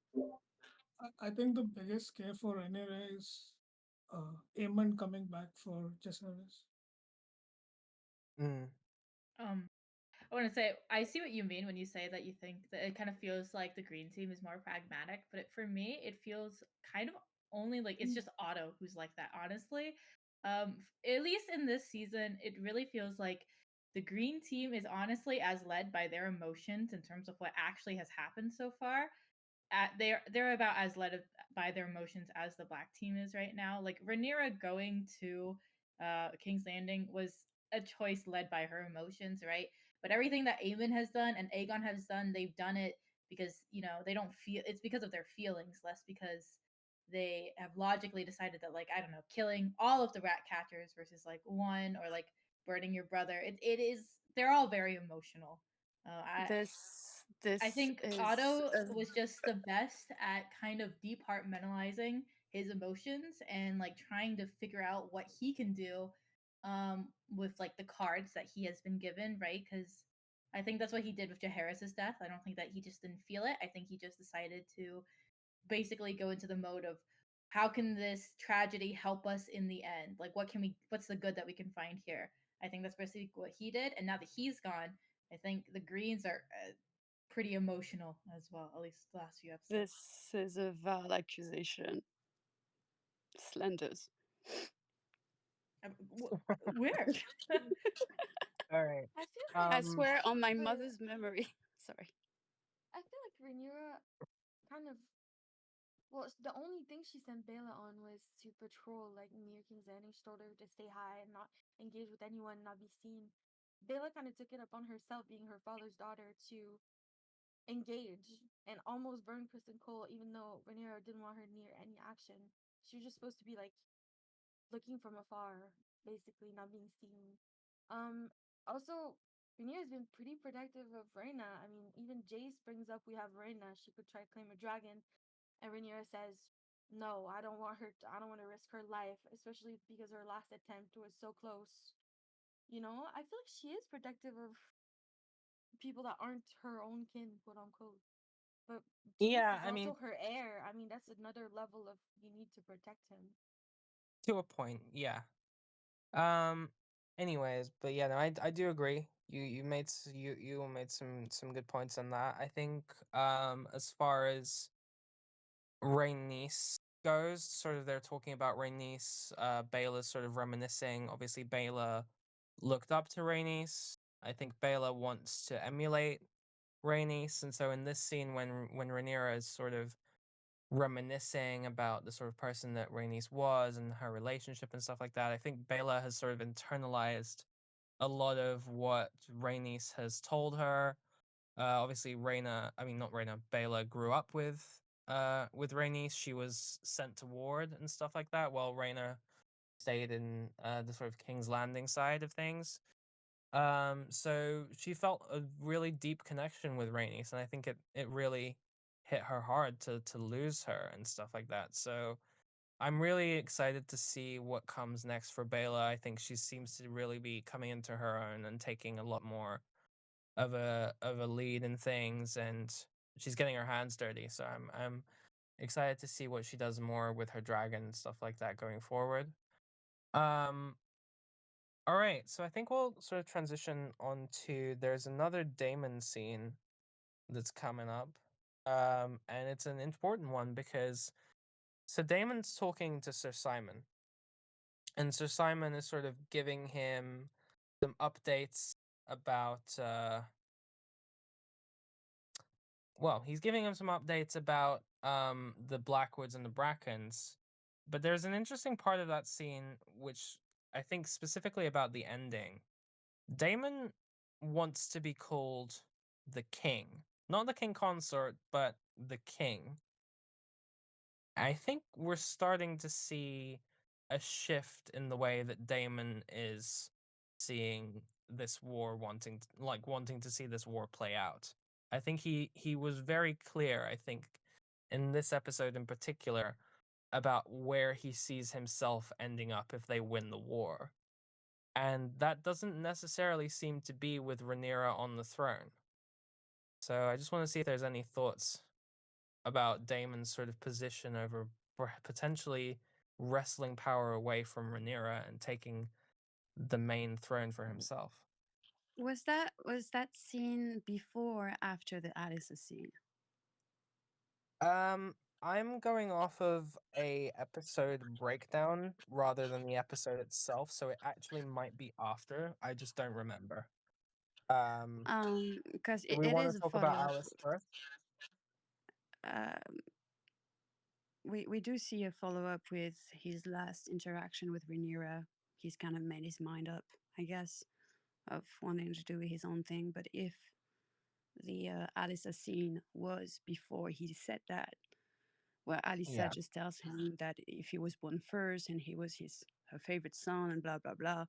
I think the biggest scare for Rhaenyra is Aemon coming back for Jacaerys. mm, I want to say I see what you mean when you say that you think that it kind of feels like the green team is more pragmatic, but for me it feels kind of only like it's just Otto who's like that, honestly. At least in this season it really feels like the green team is honestly as led by their emotions in terms of what actually has happened so far. They're about as led by their emotions as the black team is right now. Like Rhaenyra going to King's Landing was a choice led by her emotions, right? But everything that Aemon has done and Aegon has done, they've done it because they don't feel it's because of their feelings, less because they have logically decided that, like, I don't know, killing all of the rat catchers versus like one, or like burning your brother. It is they're all very emotional. I think Is Otto was just the best at kind of departmentalizing his emotions and like trying to figure out what he can do with like the cards that he has been given, right? Because I think that's what he did with Jaehaerys's death. I don't think that he just didn't feel it. I think he just decided to basically go into the mode of how can this tragedy help us in the end? Like what's the good that we can find here? I think that's basically what he did. And now that he's gone, I think the Greens are pretty emotional as well, at least the last few episodes. this is a vile accusation. Slanders. Where? all right. I feel I like swear on my the- mother's memory. Sorry. I feel like Rhaenyra kind of the only thing she sent Bela on was to patrol like near King's Landing. She told her to stay high and not engage with anyone, not be seen. Bela kind of took it upon herself, being her father's daughter, to engage and almost burn Kristen Cole, even though Rhaenyra didn't want her near any action. She was just supposed to be like looking from afar, basically not being seen. Also, Rhaenyra's been pretty protective of Rhaena. I mean, even Jace brings up we have Rhaena. She could try to claim a dragon, and Rhaenyra says, "No, I don't want her. I don't want to risk her life, especially because her last attempt was so close." I feel like she is protective of people that aren't her own kin, quote unquote. But Jace Yeah, is I mean, also her heir. I mean, that's another level of you need to protect him. to a point, yeah. Um. Anyways, but yeah, no, I do agree. You made you made some good points on that. I think as far as Rhaenys goes, sort of they're talking about Rhaenys. Baela's sort of reminiscing. Obviously, Baela looked up to Rhaenys. I think Baela wants to emulate Rhaenys, and so in this scene, when Rhaenyra is sort of reminiscing about the sort of person that Rhaenys was and her relationship and stuff like that, I think Baela has sort of internalized a lot of what Rhaenys has told her. Obviously, not Rhaena, Baela grew up with Rhaenys. She was sent to ward and stuff like that, while Rhaena stayed in the sort of King's Landing side of things. So she felt a really deep connection with Rhaenys, and I think it really hit her hard to lose her and stuff like that. So I'm really excited to see what comes next for Bela. I think she seems to really be coming into her own and taking a lot more of a lead in things, and she's getting her hands dirty. So I'm excited to see what she does more with her dragon and stuff like that going forward. Um, all right, so I think we'll sort of transition on to there's another Damon scene that's coming up. And it's an important one because so Damon's talking to Sir Simon, and Sir Simon is sort of giving him some updates about well, he's giving him some updates about the Blackwoods and the Brackens. But there's an interesting part of that scene which I think specifically about the ending. Damon wants to be called the king. Not the king consort, but the king. I think we're starting to see a shift in the way that Damon is seeing this war, wanting to see this war play out. I think he was very clear, I think, in this episode in particular, about where he sees himself ending up if they win the war. And that doesn't necessarily seem to be with Rhaenyra on the throne. So I just want to see if there's any thoughts about Damon's sort of position over potentially wrestling power away from Rhaenyra and taking the main throne for himself. Was that scene before or after the Alice scene? I'm going off of a episode breakdown rather than the episode itself, so it actually might be after. I just don't remember. Because Do we it want to is a talk about follow-up. Alice first? Um, we do see a follow-up with his last interaction with Rhaenyra. He's kind of made his mind up, I guess, of wanting to do his own thing. But if the Alice scene was before he said that, where Alisa Yeah. just tells him that if he was born first and he was her favorite son and blah blah blah,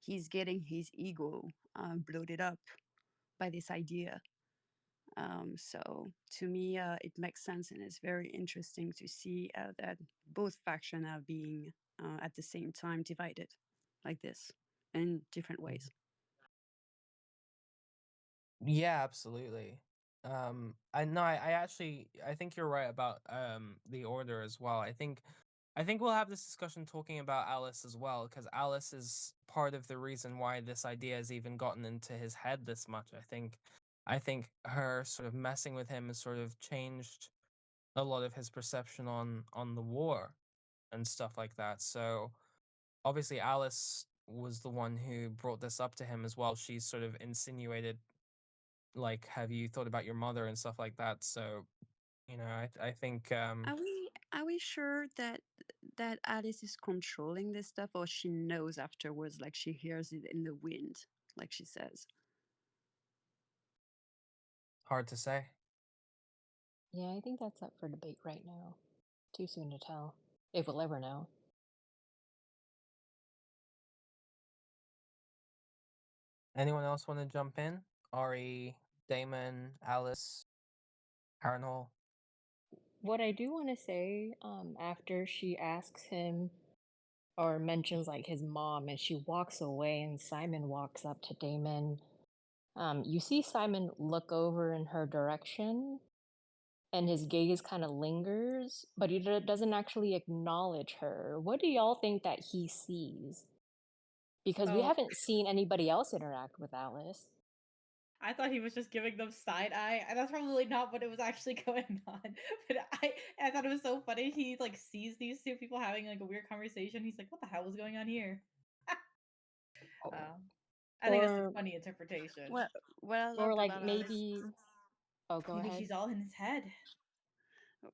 he's getting his ego bloated up by this idea. So to me, it makes sense, and it's very interesting to see that both factions are being at the same time divided like this in different ways. Yeah, absolutely. I know I actually I think you're right about the order as well. I think we'll have this discussion talking about Alice as well, because Alice is part of the reason why this idea has even gotten into his head this much. I think her sort of messing with him has sort of changed a lot of his perception on the war and stuff like that. So obviously Alice was the one who brought this up to him as well. She sort of insinuated, like, have you thought about your mother and stuff like that? So, you know, I think Are we sure that Alice is controlling this stuff, or she knows afterwards, like she hears it in the wind, like she says? hard to say. Yeah, I think that's up for debate right now. Too soon to tell, if we'll ever know. Anyone else want to jump in? Ari, Damon, Alice, Harrenhal? What I do want to say, after she asks him or mentions like his mom and she walks away and Simon walks up to Damon, you see Simon look over in her direction and his gaze kind of lingers, but he doesn't actually acknowledge her. What do y'all think that he sees? Because we Oh, haven't seen anybody else interact with Alice. I thought he was just giving them side eye, and that's probably not what it was actually going on. But I thought it was so funny. He like sees these two people having like a weird conversation. He's like, "What the hell was going on here?" I think that's a Or funny interpretation. What I or loved like about Alice, maybe oh, go Maybe ahead. she's all in his head.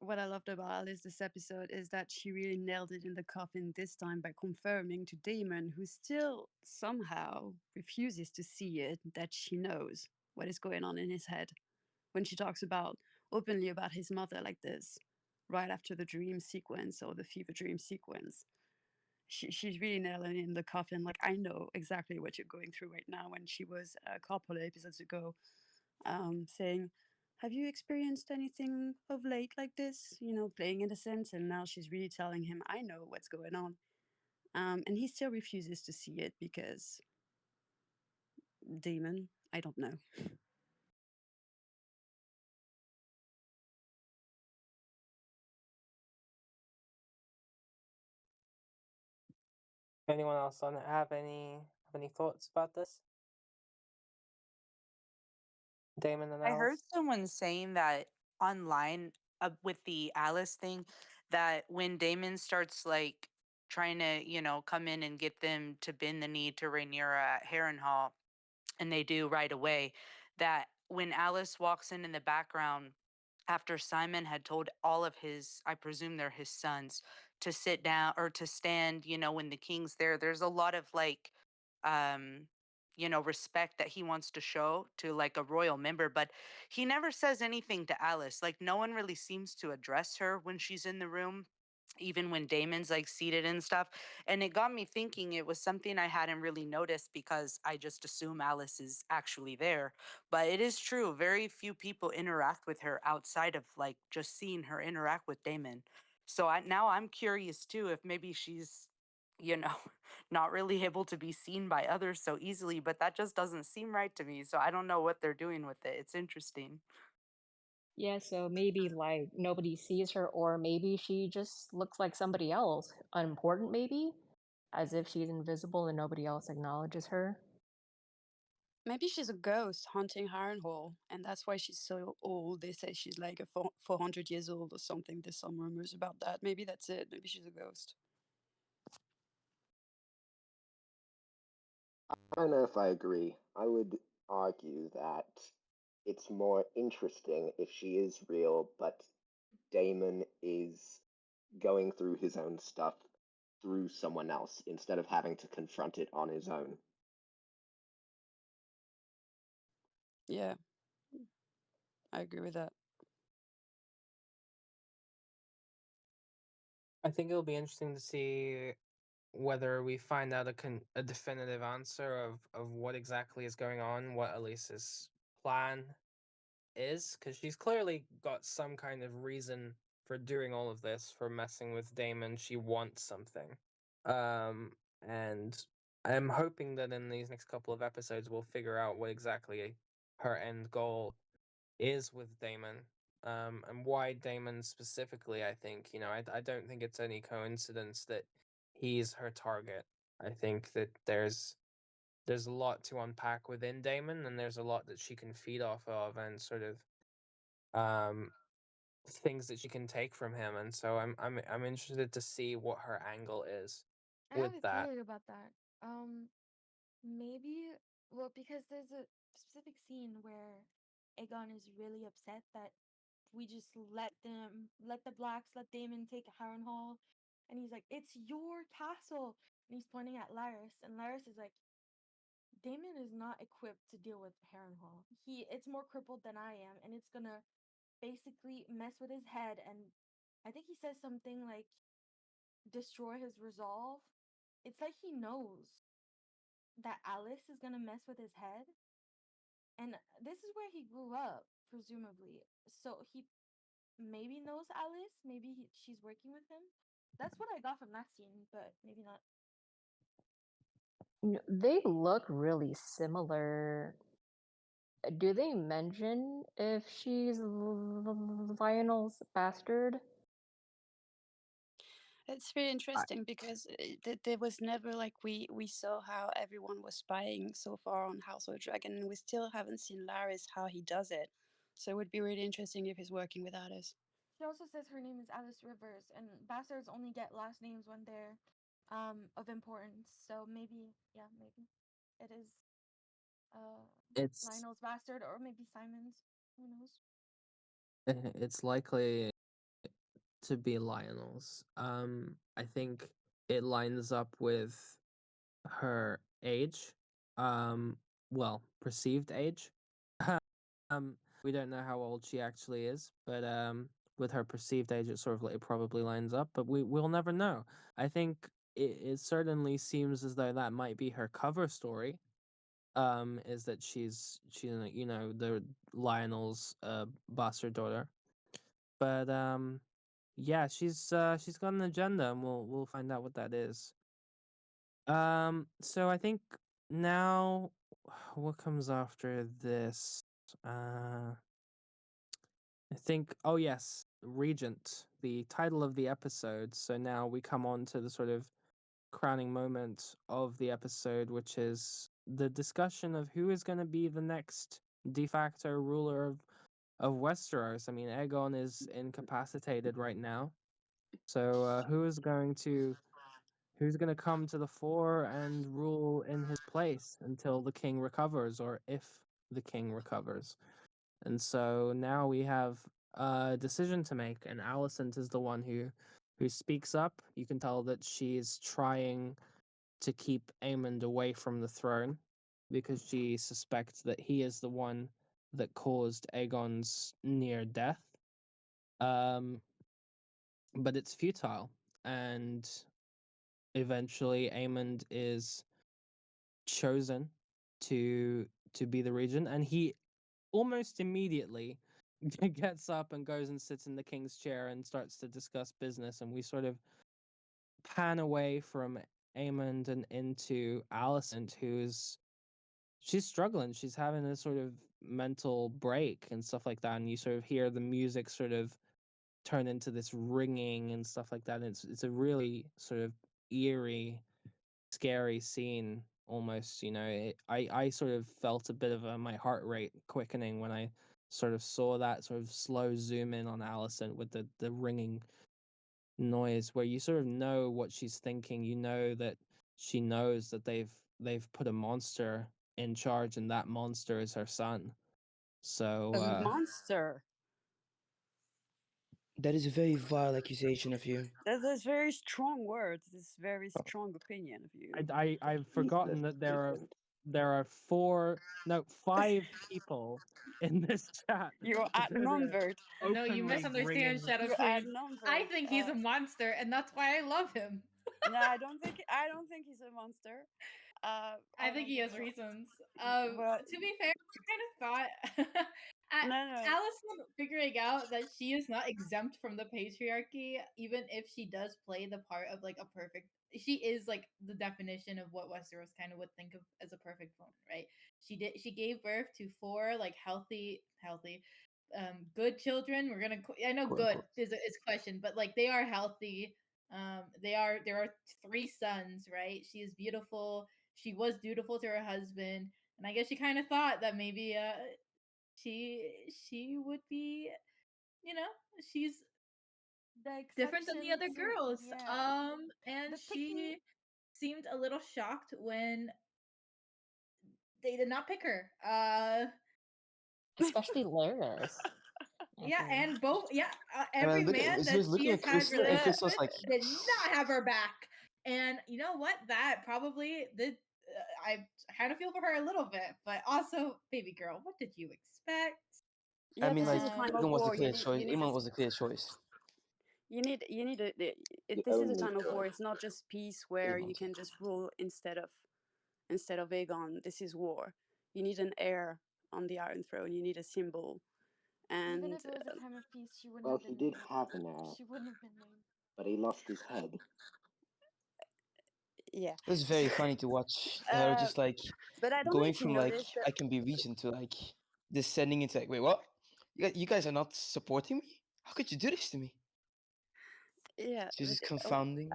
what I loved about Alice this episode is that she really nailed it in the coffin this time by confirming to Damon, who still somehow refuses to see it, that she knows what is going on in his head. When she talks about openly about his mother like this, right after the dream sequence or the fever dream sequence, she's really nailing it in the coffin. Like, I know exactly what you're going through right now. When she was a couple of episodes ago saying, Have you experienced anything of late like this? You know, playing innocent, and now she's really telling him, I know what's going on. And he still refuses to see it because Damon, I don't know. Anyone else on have any thoughts about this? Damon and I heard Alice? someone saying that online with the Alice thing, that when Damon starts like trying to, come in and get them to bend the knee to Rhaenyra at Harrenhal, and they do right away, that when Alice walks in the background after Simon had told all of his, I presume they're his sons, to sit down or to stand, when the king's there, there's a lot of like, um, respect that he wants to show to like a royal member, but he never says anything to Alice. Like, no one really seems to address her when she's in the room, even when Damon's like seated and stuff. And it got me thinking it was something I hadn't really noticed because I just assume Alice is actually there. But it is true, very few people interact with her outside of like just seeing her interact with Damon. So now I'm curious too if maybe she's, you know, not really able to be seen by others so easily, but that just doesn't seem right to me. So I don't know what they're doing with it. It's interesting. Yeah, so maybe like nobody sees her, or maybe she just looks like somebody else, unimportant maybe, as if she's invisible and nobody else acknowledges her. Maybe she's a ghost haunting Harrenhal, and that's why she's so old. They say she's like 400 years old or something. There's some rumors about that. Maybe that's it. Maybe she's a ghost. I don't know if I agree. I would argue that it's more interesting if she is real, but Damon is going through his own stuff through someone else instead of having to confront it on his own. Yeah, I agree with that. I think it'll be interesting to see whether we find out a definitive answer of what exactly is going on, what Elise's plan is, because she's clearly got some kind of reason for doing all of this, for messing with Damon. She wants something. And I'm hoping that in these next couple of episodes we'll figure out what exactly her end goal is with Damon. And why Damon specifically. I think, I don't think it's any coincidence that he's her target. I think that there's a lot to unpack within Damon, and there's a lot that she can feed off of, and sort of um things that she can take from him. And so I'm interested to see what her angle is I have with a that. theory about that. Maybe, well, because there's a specific scene where Aegon is really upset that we just let the blacks, let Damon take Harrenhal, and he's like, "It's your castle," and he's pointing at Laris, and Laris is like, "Damon is not equipped to deal with Harrenhal. It's more crippled than I am, and it's gonna basically mess with his head." And I think he says something like, "Destroy his resolve." It's like he knows that Alice is gonna mess with his head, and this is where he grew up, presumably. So he maybe knows Alice. Maybe she's working with him. That's what I got from that scene, but maybe not. They look really similar. Do they mention if she's Lionel's bastard? It's really interesting because there was never like we saw how everyone was spying so far on House of the Dragon, and we still haven't seen Laris how he does it. So it would be really interesting if he's working with Alice. She also says her name is Alice Rivers, and bastards only get last names when they're of importance. So maybe, yeah, maybe it is uh It's Lionel's bastard, or maybe Simon's. Who knows? it's likely to be Lionel's. I think it lines up with her age. Well, perceived age. We don't know how old she actually is, but with her perceived age, it sort of it probably lines up. But we'll never know. I think it certainly seems as though that might be her cover story. is that she's the Lionel's bastard daughter. But yeah, she's got an agenda, and we'll find out what that is. So I think now, what comes after this? I think, oh yes, Regent, the title of the episode. So now we come on to the sort of crowning moment of the episode, which is the discussion of who is going to be the next de facto ruler of Westeros. I mean, Aegon is incapacitated right now, so who's going to come to the fore and rule in his place until the king recovers, or if the king recovers? And so now we have a decision to make, and Alicent is the one who speaks up. You can tell that she's trying to keep Aemond away from the throne because she suspects that he is the one that caused Aegon's near death. But it's futile, and eventually Aemond is chosen to be the regent, and he almost immediately gets up and goes and sits in the king's chair and starts to discuss business, and we sort of pan away from Aemond and into Alicent, she's struggling. She's having a sort of mental break and stuff like that, and you sort of hear the music sort of turn into this ringing and stuff like that. And it's a really sort of eerie, scary scene almost. I sort of felt a bit of my heart rate quickening when I sort of saw that sort of slow zoom in on Alicent with the ringing noise, where you sort of know what she's thinking. You know that she knows that they've put a monster in charge, and that monster is her son. So A monster. That is a very vile accusation of you. That's very strong words. This is very strong opinion of you. I've forgotten that there are five people in this chat. You're that are outnumbered. No, you openly misunderstand, bringing- Shadow You're Queen. outnumbered. I think he's a monster, and that's why I love him. No, I don't think he's a monster. I think don't he has so. reasons. But To be fair, I kind of thought no. Allison figuring out that she is not exempt from the patriarchy, even if she does play the part of like a perfect. She is like the definition of what Westeros kind of would think of as a perfect woman, right? She gave birth to four like healthy, good children. We're gonna. I know Quote good unquote. is question, but like they are healthy. There are three sons, right? She is beautiful. She was dutiful to her husband, and I guess she kind of thought that maybe she would be, you know, she's The different than the exception other to girls. yeah. And The picking she seemed a little shocked when they did not pick her. Especially Laris. Yeah, and both And every man he that was she looking has at had Crystal, and relations Crystal was like, with did not have her back. And you know what? That probably did. I kind of feel for her a little bit, but also, baby girl, what did you expect? I Yeah, mean, this like, is a time of Aegon was the war. clear choice. You need Aemon was the clear choice. The this is a only time of war. choice. It's not just peace where you Aemon. can just rule instead of Aegon. This is war. You need an heir on the Iron Throne. You need a symbol, even and if it was a time of peace, she wouldn't Well, have he been did named. have an heir, She wouldn't have been named. but he lost his head. yeah. It was very funny to watch her Uh, just like but I don't know going if you from like noticed that. I can be regent to like descending into like, wait, what? You guys are not supporting me? How could you do this to me? Yeah, She was but just confounding.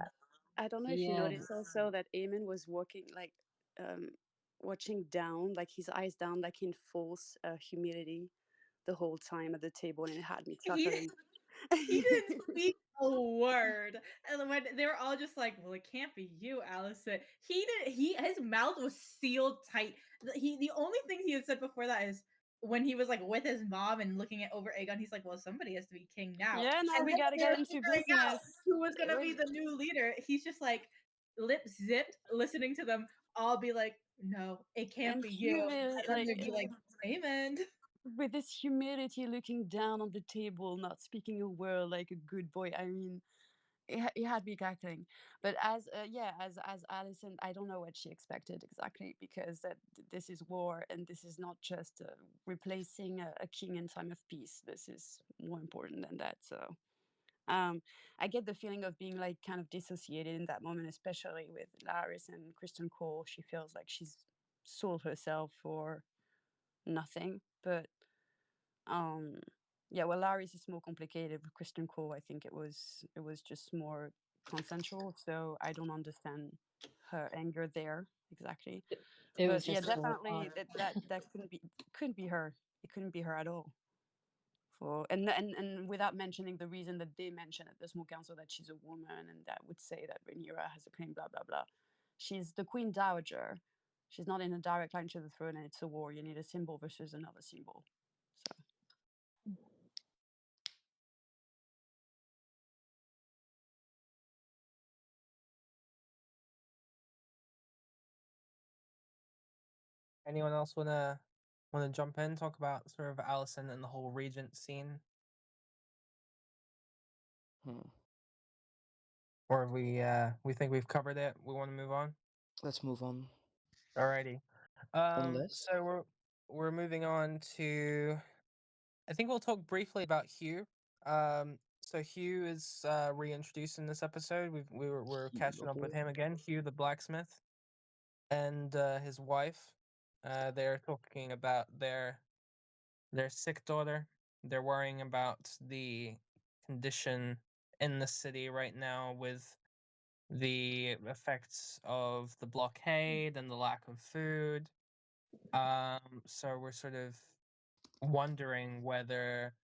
I don't know if you Yeah. noticed also that Eamon was walking like watching down, like his eyes down, like in false humility the whole time at the table, and it had me He chuckling. he didn't speak a word, and when they were all just like, "Well, it can't be you, Allison." He did. His mouth was sealed tight. The only thing he had said before that is when he was like with his mom and looking at over Aegon. He's like, "Well, somebody has to be king now." Yeah, now And we then gotta they get were into figuring out business. who was gonna be We- the new leader. He's just like lip zipped, listening to them all be like, "No, it can't and be you." And then like they'd be like, "Amen." with this humility, looking down on the table, not speaking a word, like a good boy. I mean, it had me cackling. But as as Alison, I don't know what she expected exactly, because this is war, and this is not just replacing a king in time of peace. This is more important than that. So I get the feeling of being like kind of dissociated in that moment, especially with Laris and Kristen Cole. She feels like she's sold herself for nothing. But um yeah, well, Laris is more complicated. With Kristen Cole, I think it was just more consensual, so I don't understand her anger there exactly. It But was yeah, just for definitely that couldn't be her. It couldn't be her at all. For and without mentioning the reason that they mention at the small council, that she's a woman, and that would say that Rhaenyra has a claim, blah blah blah. She's the queen dowager. She's not in a direct line to the throne, and it's a war. You need a symbol versus another symbol. So Anyone else wanna jump in, talk about sort of Allison and the whole Regent scene, Hmm. or we think we've covered it? We want to move on. Let's move on. Alrighty. Unless So we're moving on to. I think we'll talk briefly about Hugh. So Hugh is reintroduced in this episode. We're catching up with him again. Hugh the blacksmith and his wife. They're talking about their sick daughter. They're worrying about the condition in the city right now with the effects of the blockade and the lack of food. So we're sort of wondering whether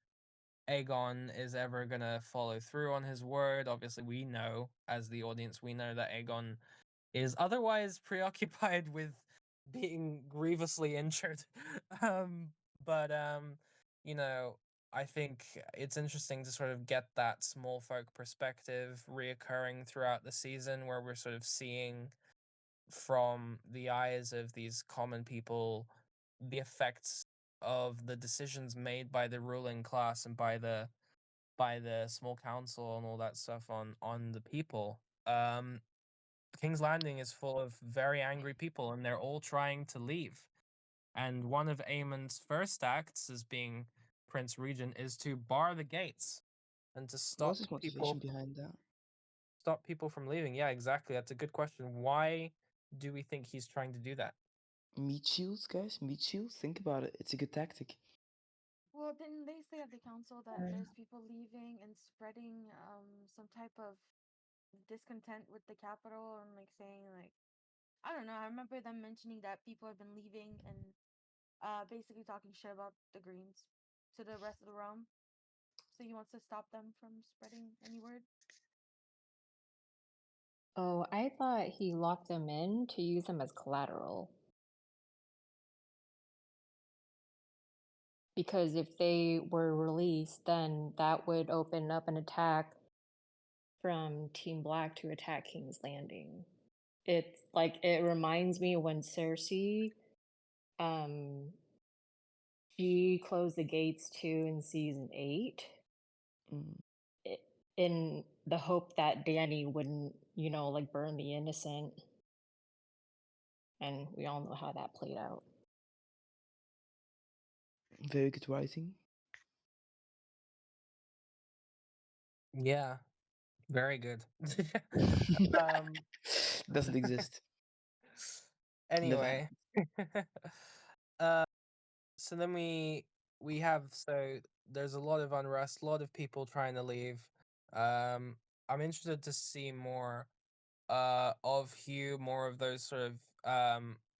Aegon is ever gonna follow through on his word. Obviously, we know, as the audience, we know that Aegon is otherwise preoccupied with being grievously injured. um, but you know, I think it's interesting to sort of get that small folk perspective reoccurring throughout the season, where we're sort of seeing from the eyes of these common people the effects of the decisions made by the ruling class and by the small council and all that stuff on the people. King's Landing is full of very angry people, and they're all trying to leave. And one of Aemon's first acts as being Prince Regent is to bar the gates and to what's his motivation behind that? stop people from leaving. Yeah, exactly. That's a good question. Why do we think he's trying to do that? Meat shields, guys. Meat shields. Think about it. It's a good tactic. Well, didn't they say at the council that there's people leaving and spreading some type of discontent with the capital, and like saying like, I don't know. I remember them mentioning that people have been leaving and basically talking shit about the Greens to the rest of the realm. So he wants to stop them from spreading any word. Oh, I thought he locked them in to use them as collateral. Because if they were released, then that would open up an attack from Team Black to attack King's Landing. It's like, it reminds me when Cersei, she closed the gates too in season 8, in the hope that Dany wouldn't, like burn the innocent. And we all know how that played out. Very good writing. Yeah, very good. Doesn't exist. Anyway, so then we have there's a lot of unrest, a lot of people trying to leave. I'm interested to see more of Hugh, more of those sort of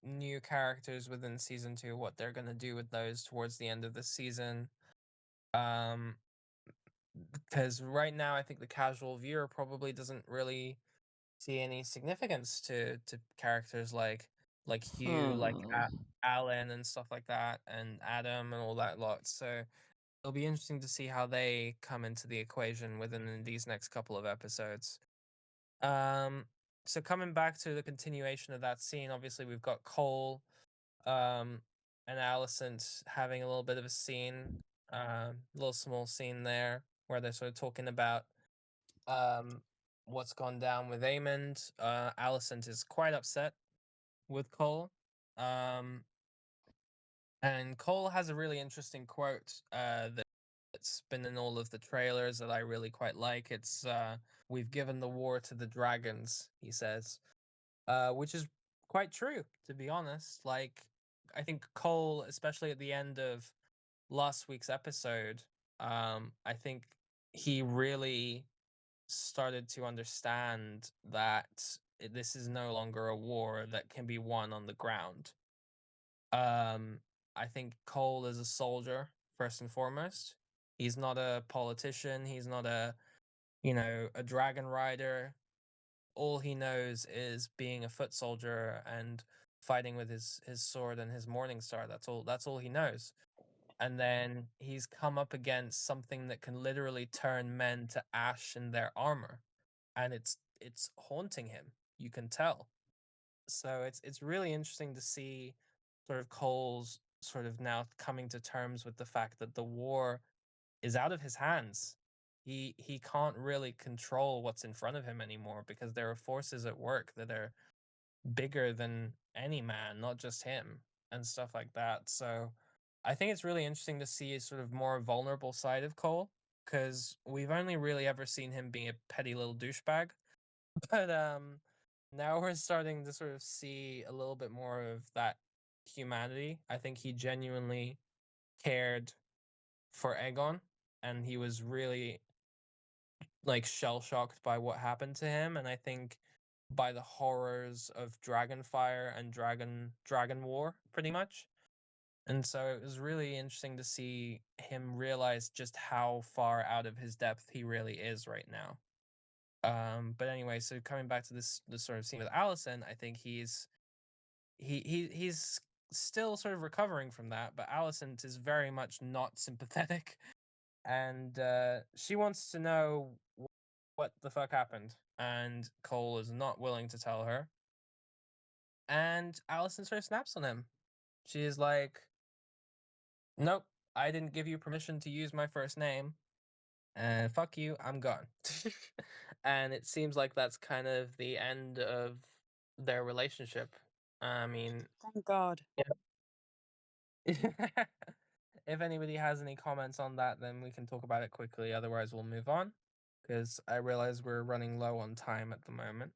new characters within season 2, what they're gonna do with those towards the end of the season. Because right now I think the casual viewer probably doesn't really see any significance to characters like Hugh, like Alan and stuff like that, and Adam and all that lot. So it'll be interesting to see how they come into the equation within these next couple of episodes. So coming back to the continuation of that scene, obviously we've got Cole, and Alicent having a little bit of a scene, little small scene there where they're sort of talking about what's gone down with Aemond. Alicent is quite upset with Cole. And Cole has a really interesting quote that's been in all of the trailers that I really quite like. It's "We've given the war to the dragons," he says, which is quite true, to be honest. Like, I think Cole, especially at the end of last week's episode, I think he really started to understand that this is no longer a war that can be won on the ground. I think Cole is a soldier first and foremost. He's not a politician. He's not a dragon rider. All he knows is being a foot soldier and fighting with his sword and his morning star. That's all he knows. And then he's come up against something that can literally turn men to ash in their armor, and it's haunting him. You can tell. So it's really interesting to see sort of Cole's sort of now coming to terms with the fact that the war is out of his hands. He can't really control what's in front of him anymore because there are forces at work that are bigger than any man, not just him, and stuff like that. So I think it's really interesting to see a sort of more vulnerable side of Cole, because we've only really ever seen him being a petty little douchebag. But now we're starting to sort of see a little bit more of that humanity. I think he genuinely cared for Aegon, and he was really like shell shocked by what happened to him, and I think by the horrors of Dragonfire and Dragon War, pretty much. And so it was really interesting to see him realize just how far out of his depth he really is right now. But anyway, so coming back to this sort of scene with Allison, I think he's still sort of recovering from that, but Allison is very much not sympathetic, and she wants to know what the fuck happened, and Cole is not willing to tell her. And Allison sort of snaps on him. She is like, "Nope, I didn't give you permission to use my first name, and fuck you, I'm gone." And it seems like that's kind of the end of their relationship. I mean, Thank God. yeah. If anybody has any comments on that, then we can talk about it quickly. Otherwise, we'll move on, because I realize we're running low on time at the moment.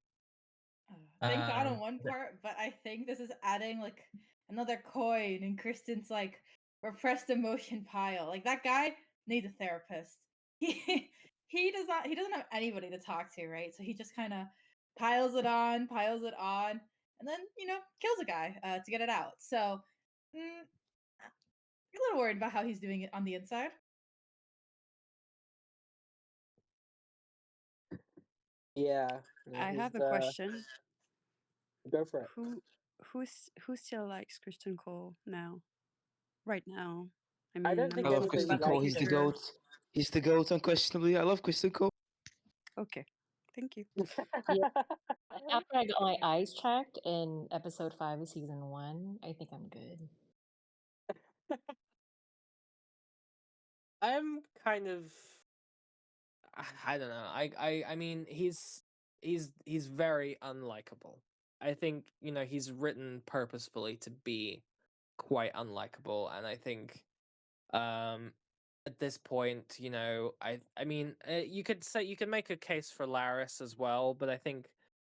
Thank God on one But part, but I think this is adding like another coin in Kristen's like repressed emotion pile. Like that guy needs a therapist. He doesn't have anybody to talk to, right? So he just kind of piles it on, and then kills a guy to get it out. So you're a little worried about how he's doing it on the inside. yeah, I he's have a question. go for it. Who still likes Kristen Cole now? Right now. I I mean, don't I'm think I not love anybody Kristen talking about Cole. the likes He's the him. future. goat. He's the goat, unquestionably. I love Kristen Cole. Okay. Thank you. Yeah. After I got my eyes checked in episode 5 of season 1, I think I'm good. I'm kind of I don't know. I mean he's very unlikable. I think, he's written purposefully to be quite unlikable, and I think um at this point, I mean, you could make a case for Laris as well, but I think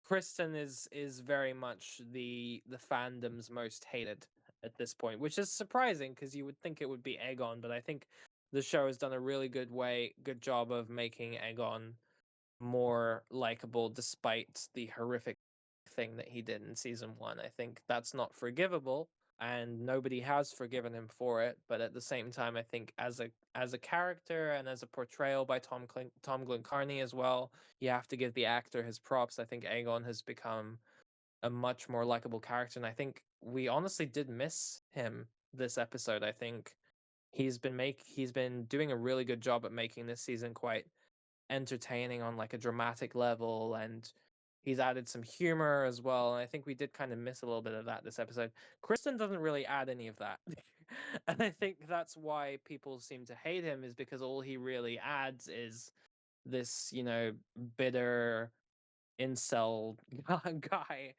Kristen is very much the fandom's most hated at this point, which is surprising because you would think it would be Aegon, but I think the show has done a really good job of making Aegon more likable despite the horrific thing that he did in season 1. I think that's not forgivable, and nobody has forgiven him for it, but at the same time I think as a character and as a portrayal by Tom Glencarney as well, you have to give the actor his props. I think Aegon has become a much more likable character, and I think we honestly did miss him this episode. I think he's been doing a really good job at making this season quite entertaining on like a dramatic level, and he's added some humor as well, and I think we did kind of miss a little bit of that this episode. Kristen doesn't really add any of that. And I think that's why people seem to hate him, is because all he really adds is this bitter incel guy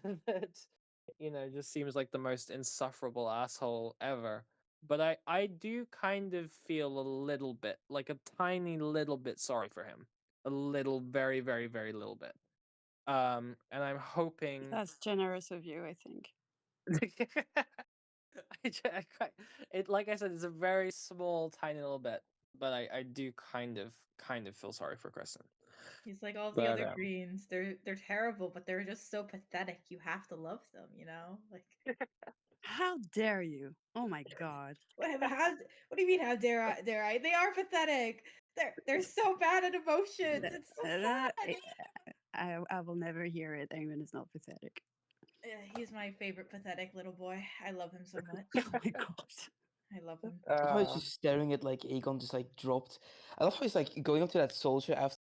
that just seems like the most insufferable asshole ever. But I do kind of feel a little bit, like a tiny little bit sorry for him. A little, very, very, very little bit. And I'm hoping That's generous of you, I think. it, like I said, it's a very small, tiny little bit, but I do kind of feel sorry for Kristen. He's like all the But other greens. They're terrible, but they're just so pathetic. You have to love them, Like How dare you? Oh my god. what do you mean? How dare I? Dare I? They are pathetic. They're so bad at emotions. It's so sad. I will never hear it. Eamon is not pathetic. He's my favorite pathetic little boy. I love him so much. Oh my god. I love him. I love how he's just staring at like Aegon just like dropped. I love how he's like going up to that soldier after.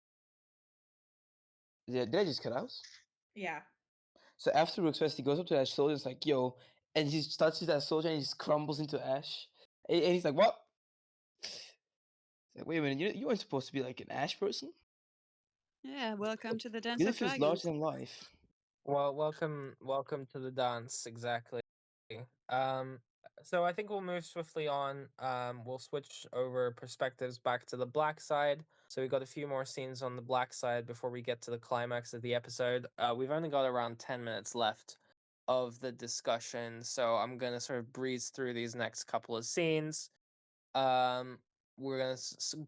Did I just cut out? Yeah. So after Rook's Fest, he goes up to that soldier and is like, yo, and he touches that soldier and he just crumbles into ash. And he's like, what? He's like, wait a minute, you weren't supposed to be like an ash person? Yeah, welcome to the Dance You of look feels Dragons. larger than life. Well, welcome to the dance, exactly. Um, so I think we'll move swiftly on. We'll switch over perspectives back to the black side. So we got a few more scenes on the black side before we get to the climax of the episode. We've only got around 10 minutes left of the discussion, so I'm gonna sort of breeze through these next couple of scenes. We're gonna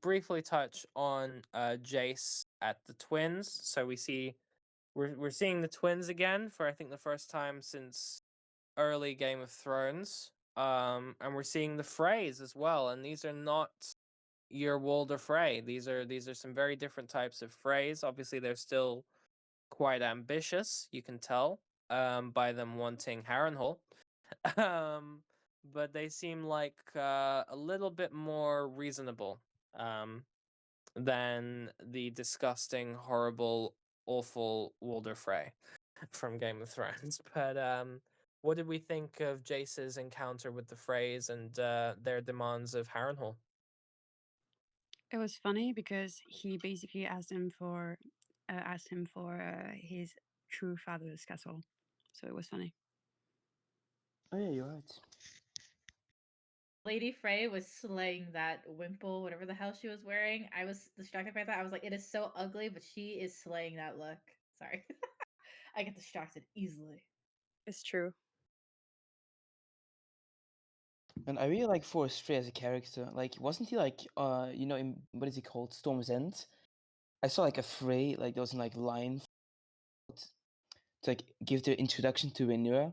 briefly touch on Jace at the twins. So we're seeing the twins again for I think the first time since early Game of Thrones. And we're seeing the Freys as well, and these are not your Walder Frey. These are some very different types of Freys. Obviously, they're still quite ambitious. You can tell by them wanting Harrenhal. um, but they seem like a little bit more reasonable than the disgusting, horrible, awful Walder Frey from Game of Thrones. But what did we think of Jace's encounter with the Freys and their demands of Harrenhal? It was funny because he basically asked him for his true father's castle. So it was funny. Oh yeah, you're right. Lady Frey was slaying that wimple, whatever the hell she was wearing. I was distracted by that. I was like, it is so ugly, but she is slaying that look. Sorry. I get distracted easily. It's true. And I really like Forrest Frey as a character. Like, wasn't he like, in what is he called, Storm's End? I saw like a Frey, like there was like line to like give the introduction to Rhaenyra,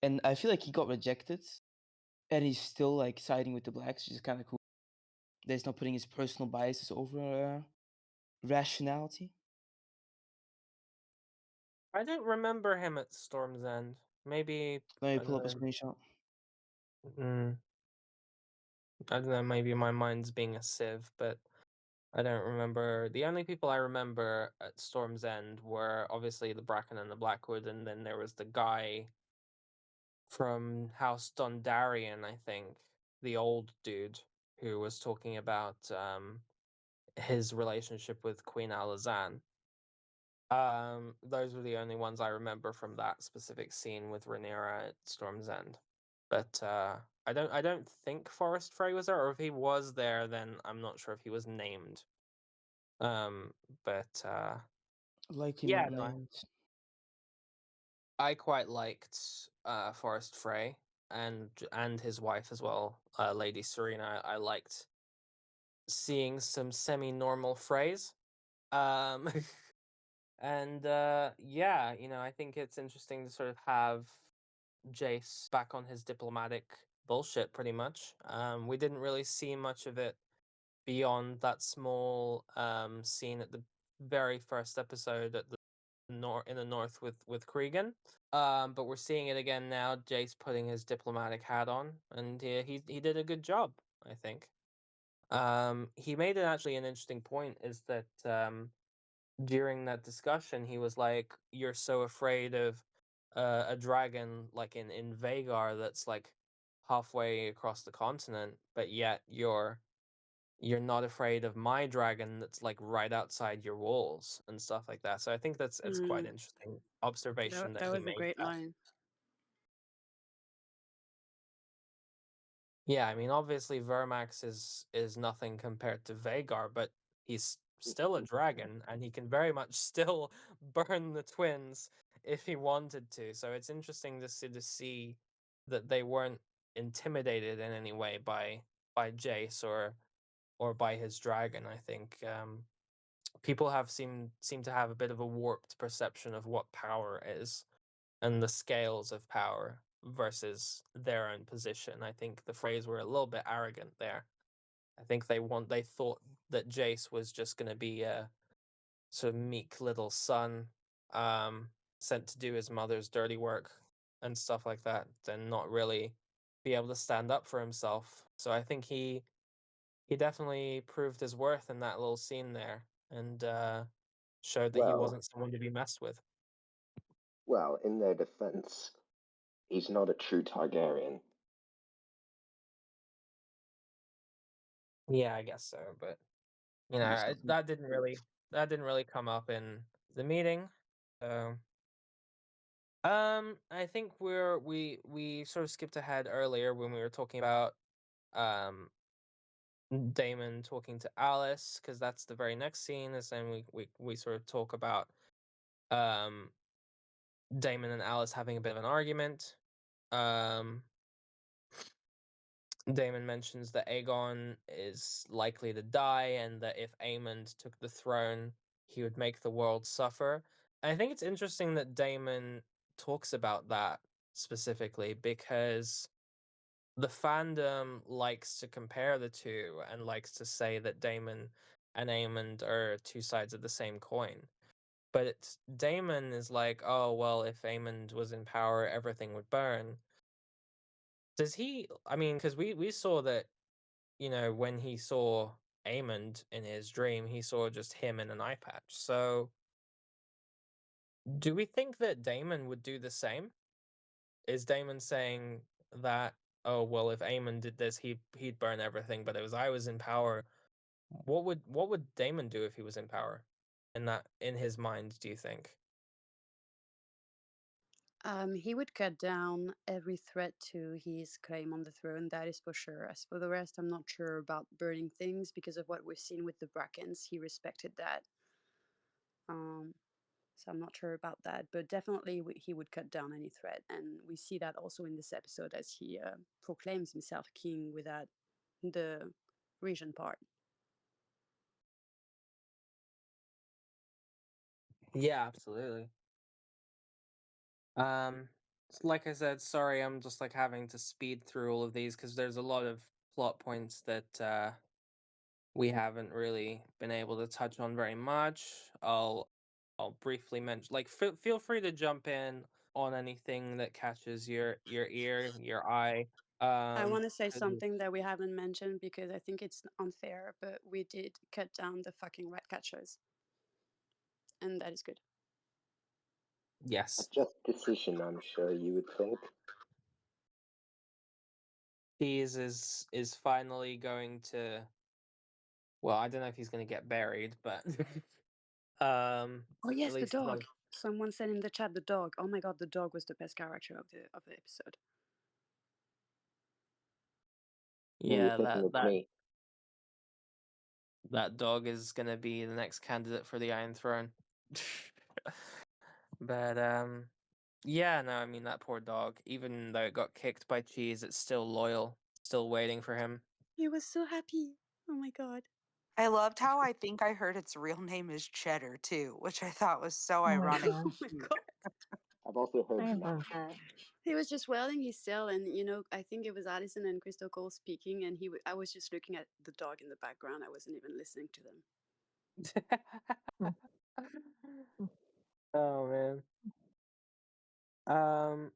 and I feel like he got rejected, and he's still like siding with the blacks, which is kind of cool. That he's not putting his personal biases over rationality. I don't remember him at Storm's End. Maybe Let I me don't pull up a know. screenshot. I don't know. Maybe my mind's being a sieve, but I don't remember. The only people I remember at Storm's End were obviously the Bracken and the Blackwood, and then there was the guy from House Dondarrion, I think, the old dude who was talking about his relationship with Queen Alazan. Those were the only ones I remember from that specific scene with Rhaenyra at Storm's End. But I don't think Forrest Frey was there, or if he was there, then I'm not sure if he was named. But Likely yeah, not no, named. I quite liked Forrest Frey and his wife as well, Lady Serena. I liked seeing some semi-normal Freys. Um, and yeah, I think it's interesting to sort of have Jace back on his diplomatic bullshit, pretty much. We didn't really see much of it beyond that small scene at the very first episode at the in the north with Cregan. But we're seeing it again now. Jace putting his diplomatic hat on, and he did a good job, I think. He made it actually an interesting point is that during that discussion he was like, "You're so afraid of a dragon like in Vagar that's like halfway across the continent, but yet you're you're not afraid of my dragon that's like right outside your walls and stuff like that. So I think it's quite interesting observation that That he was a made great that. line. Yeah, I mean, obviously Vermax is nothing compared to Vagar, but he's still a dragon, and he can very much still burn the twins if he wanted to. So it's interesting to see that they weren't intimidated in any way by Jace or by his dragon. I think people have seem to have a bit of a warped perception of what power is and the scales of power versus their own position. I think the phrase were a little bit arrogant there. I think they thought that Jace was just going to be a sort of meek little son, um, sent to do his mother's dirty work and stuff like that, and not really be able to stand up for himself. So I think he definitely proved his worth in that little scene there, and showed that he Well, wasn't someone to be messed with. well, in their defense, he's not a true Targaryen. Yeah, I guess so, but you know, that didn't really come up in the meeting. So, I think we sort of skipped ahead earlier when we were talking about um Damon talking to Alice, because that's the very next scene. Is then we sort of talk about um Damon and Alice having a bit of an argument. Um, Damon mentions that Aegon is likely to die, and that if Aemond took the throne, he would make the world suffer. I think it's interesting that Damon talks about that specifically because the fandom likes to compare the two and likes to say that Damon and Aemond are two sides of the same coin. But Damon is like, oh well, if Aemond was in power, everything would burn. Does he? I mean, because we saw that, you know, when he saw Aemond in his dream, he saw just him in an eye patch. So, do we think that Damon would do the same? Is Damon saying that, oh well, if Aemond did this, he'd burn everything, but if I was in power, what would Damon do if he was in power? In his mind, do you think? He would cut down every threat to his claim on the throne, that is for sure. As for the rest, I'm not sure about burning things because of what we've seen with the Brackens. He respected that. Um, so I'm not sure about that, but definitely he would cut down any threat. And we see that also in this episode as he proclaims himself king without the Regent part. Yeah, absolutely. Like I said, sorry, I'm just like having to speed through all of these because there's a lot of plot points that we haven't really been able to touch on very much. I'll briefly mention, like, feel free to jump in on anything that catches your ear, your eye. I want to say 'Cause something that we haven't mentioned because I think it's unfair, but we did cut down the fucking rat catchers, and that is good. A yes, just decision, I'm sure you would think. Cheese is finally going to. Well, I don't know if he's going to get buried, but Oh at yes, the least he's dog. on. Someone said in the chat the dog. Oh my god, the dog was the best character of the episode. You're Yeah, thinking of me. that dog is gonna be the next candidate for the Iron Throne. But yeah, no, I mean that poor dog. Even though it got kicked by Cheese, it's still loyal, still waiting for him. He was so happy. Oh my god. I loved how I think I heard its real name is Cheddar too, which I thought was so Oh my ironic. Oh gosh. my god. I've also heard I Mac. love that. He was just wailing his tail, and I think it was Addison and Crystal Cole speaking, and I was just looking at the dog in the background. I wasn't even listening to them. Mm, mm. Oh man. Um.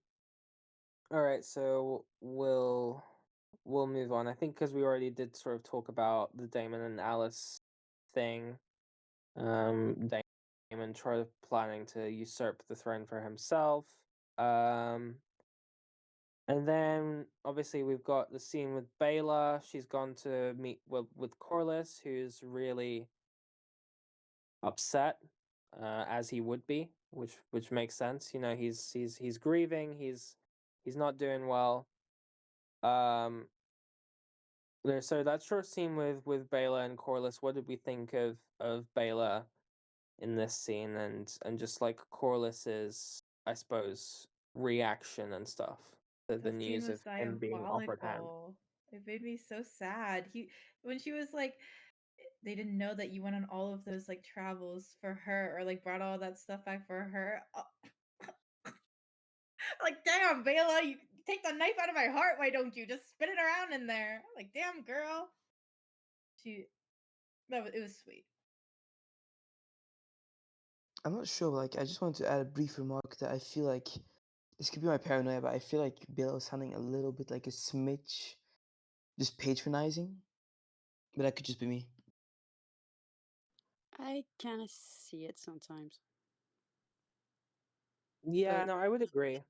All right, so we'll move on. I think because we already did sort of talk about the Damon and Alice thing. Damon planning to usurp the throne for himself. Um, And then obviously we've got the scene with Bayla. She's gone to meet with Corlys, who's really upset, as he would be, which makes sense. You know, he's grieving. He's not doing well. So that short scene with Bayla and Corlys. What did we think of Bayla in this scene, and just like Corlys's, I suppose, reaction and stuff to the That scene news was of him being offered hand? diabolical. It made me so sad. When she was like, they didn't know that you went on all of those like travels for her, or like brought all that stuff back for her. Like, damn, Bela, you take the knife out of my heart. Why don't you just spin it around in there? Like, damn, girl. It was sweet. I'm not sure. Like, I just wanted to add a brief remark that I feel like this could be my paranoia, but I feel like Bill is sounding a little bit like a smidge, just patronizing. But that could just be me. I kind of see it sometimes. Yeah, no, I would agree.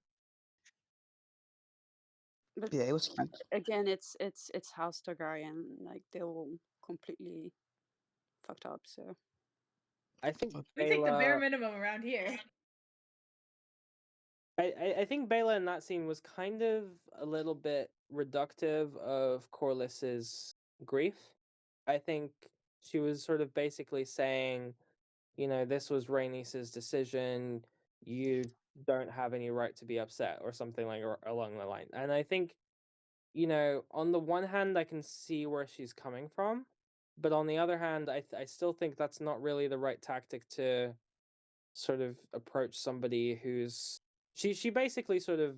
But Yeah, it was cute. again, it's House Targaryen. Like, they all completely fucked up. So I think We take the bare Bayla. minimum around here. I think Bayla in that scene was kind of a little bit reductive of Corlys's grief. I think she was sort of basically saying, you know, this was Rhaenys's decision. You don't have any right to be upset, or something like along the line. And I think, you know, on the one hand, I can see where she's coming from, but on the other hand, I still think that's not really the right tactic to sort of approach somebody who's she basically sort of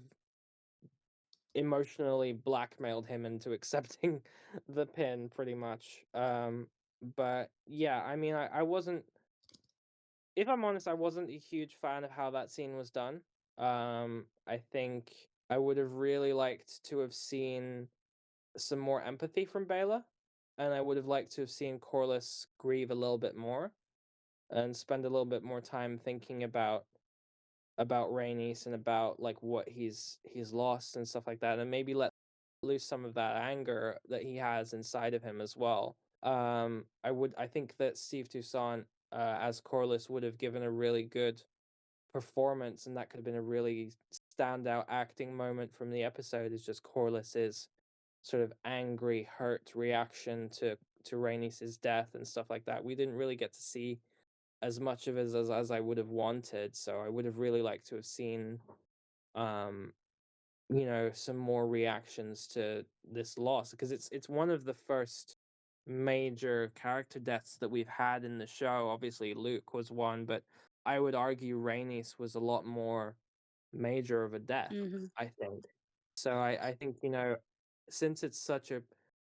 emotionally blackmailed him into accepting the pin pretty much. But yeah, I mean, I wasn't, if I'm honest, I wasn't a huge fan of how that scene was done. I think I would have really liked to have seen some more empathy from Bayla, and I would have liked to have seen Corlys grieve a little bit more and spend a little bit more time thinking about Rhaenys and about like what he's lost and stuff like that, and maybe let loose some of that anger that he has inside of him as well. I think that Steve Toussaint, as Corlys, would have given a really good performance, and that could have been a really standout acting moment from the episode. Is just Corlys's sort of angry, hurt reaction to Rhaenys' death and stuff like that. We didn't really get to see as much of it as I would have wanted. So I would have really liked to have seen, um, you know, some more reactions to this loss, because it's one of the first major character deaths that we've had in the show. Obviously, Luke was one, but I would argue Rhaenys was a lot more major of a death, I think. So I think, you know, since it's such a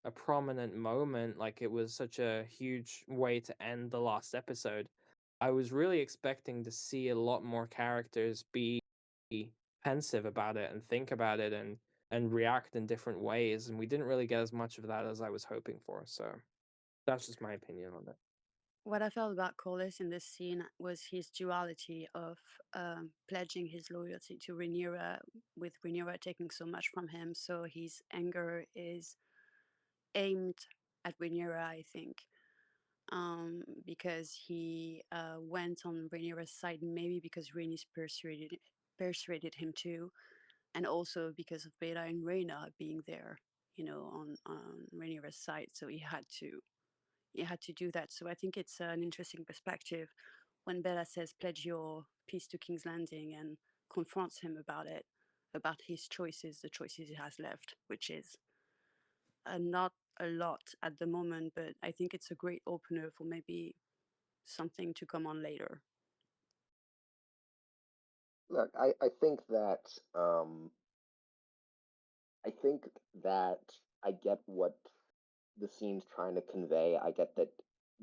prominent moment, like it was such a huge way to end the last episode, I was really expecting to see a lot more characters be pensive about it and think about it and react in different ways, and we didn't really get as much of that as I was hoping for. So that's just my opinion on it. what I felt about Corlys in this scene was his duality of pledging his loyalty to Rhaenyra, with Rhaenyra taking so much from him. So his anger is aimed at Rhaenyra, I think, because he went on Rhaenyra's side, maybe because Rhaenys persuaded him to, and also because of Beta and Rhaena being there, you know, on Rhaenyra's side. So he had to do that. So I think it's an interesting perspective when Bella says, "Pledge your peace to King's Landing," and confronts him about it, about his choices, the choices he has left, which is not a lot at the moment, but I think it's a great opener for maybe something to come on later. Look, I think that I think that I get what the scene's trying to convey. I get that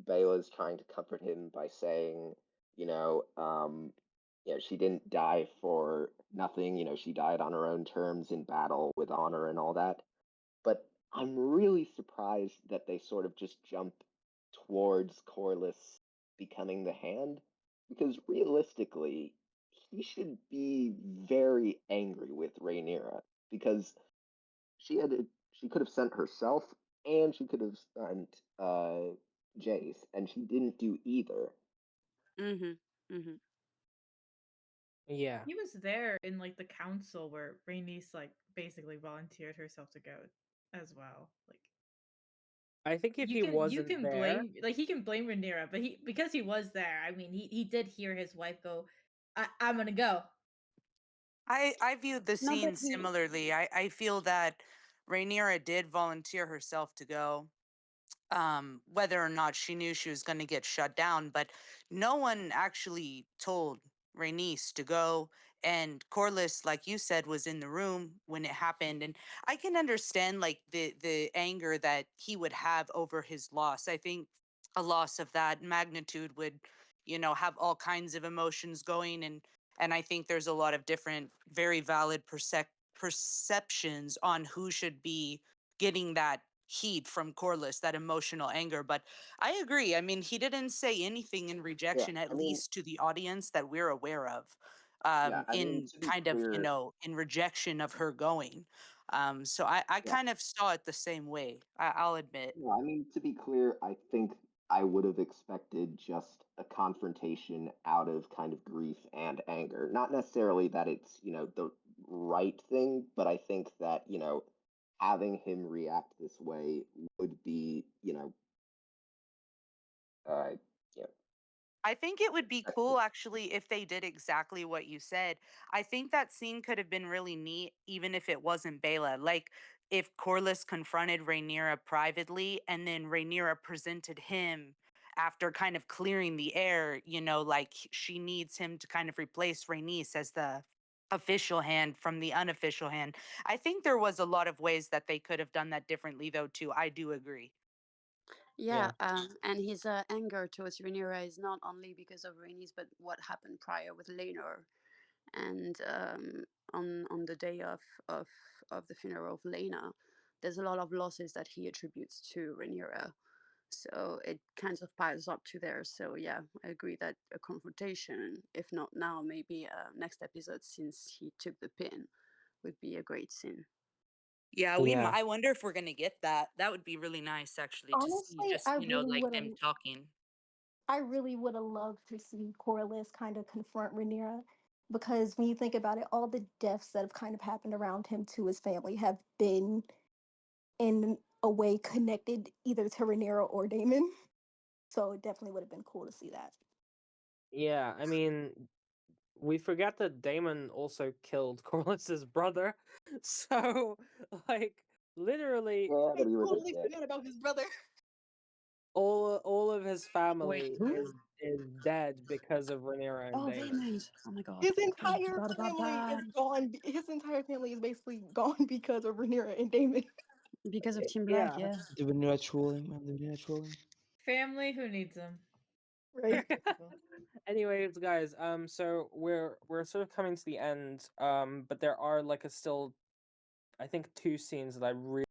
Bela's trying to comfort him by saying, she didn't die for nothing. She died on her own terms in battle with honor and all that. But I'm really surprised that they sort of just jump towards Corlys becoming the hand, because realistically, he should be very angry with Rhaenyra. because she could have sent herself and she could have sent Jace, and she didn't do either. Yeah. He was there in like the council where Rhaenys like basically volunteered herself to go as well. Like I think if he you wasn't can there, blame like he can blame Rhaenyra, but because he was there, I mean he did hear his wife go, I'm gonna go. I viewed the No, scene but he. similarly. I feel that Rhaenyra did volunteer herself to go, whether or not she knew she was going to get shut down, but no one actually told Rhaenys to go. And Corlys, like you said, was in the room when it happened, and I can understand like the anger that he would have over his loss. I think a loss of that magnitude would, have all kinds of emotions going, and I think there's a lot of different, very valid perceptions on who should be getting that heat from Corliss, that emotional anger. But I agree. I mean, he didn't say anything in Yeah, rejection, I at mean, least to the audience that we're aware of, yeah, I mean, in to be kind of, clear, in rejection of her going. So I yeah, kind of saw it the same way, I'll admit. no, I mean, to be clear, I think I would have expected just a confrontation out of kind of grief and anger. Not necessarily that it's, the right thing, but I think that, having him react this way would be, uh, you know, I think it would be expected. cool actually if they did exactly what you said. I think that scene could have been really neat, even if it wasn't Bela. Like if Corliss confronted Rhaenyra privately and then Rhaenyra presented him after kind of clearing the air, like she needs him to kind of replace Rhaenys as the official hand from the unofficial hand. I think there was a lot of ways that they could have done that differently though too. I do agree. Yeah, yeah. and his anger towards Rhaenyra is not only because of Rhaenys, but what happened prior with Laenor, and on the day of of the funeral of Laena, there's a lot of losses that he attributes to Rhaenyra. So it kind of piles up to there. So yeah, I agree that a confrontation, if not now, maybe next episode, since he took the pin, would be a great scene. Yeah, Yeah. I wonder if we're gonna get that. That would be really nice actually to see Honestly, just, like them talking. I really would have loved to see Corliss kind of confront Rhaenyra, because when you think about it, all the deaths that have kind of happened around him to his family have been in a way connected either to Rhaenyra or Daemon. So it definitely would have been cool to see that. Yeah, I mean, we forget that Damon also killed Corliss's brother. So, like, literally, Yeah, I but he was a totally dick. forgot about his brother. all of his Wait, family who? is dead because of Rhaenyra and Oh, Damon. Raymond. Oh my god. His I entire forgot about family is that. gone. His entire family is basically gone because of Rhaenyra and Daemon. Because of Team Black, Yeah. yeah. The Vanilla trolling, man. The Vanilla trolling. Family who needs them. Right? Anyways, guys, so we're sort of coming to the end, but there are like still, I think, two scenes that I really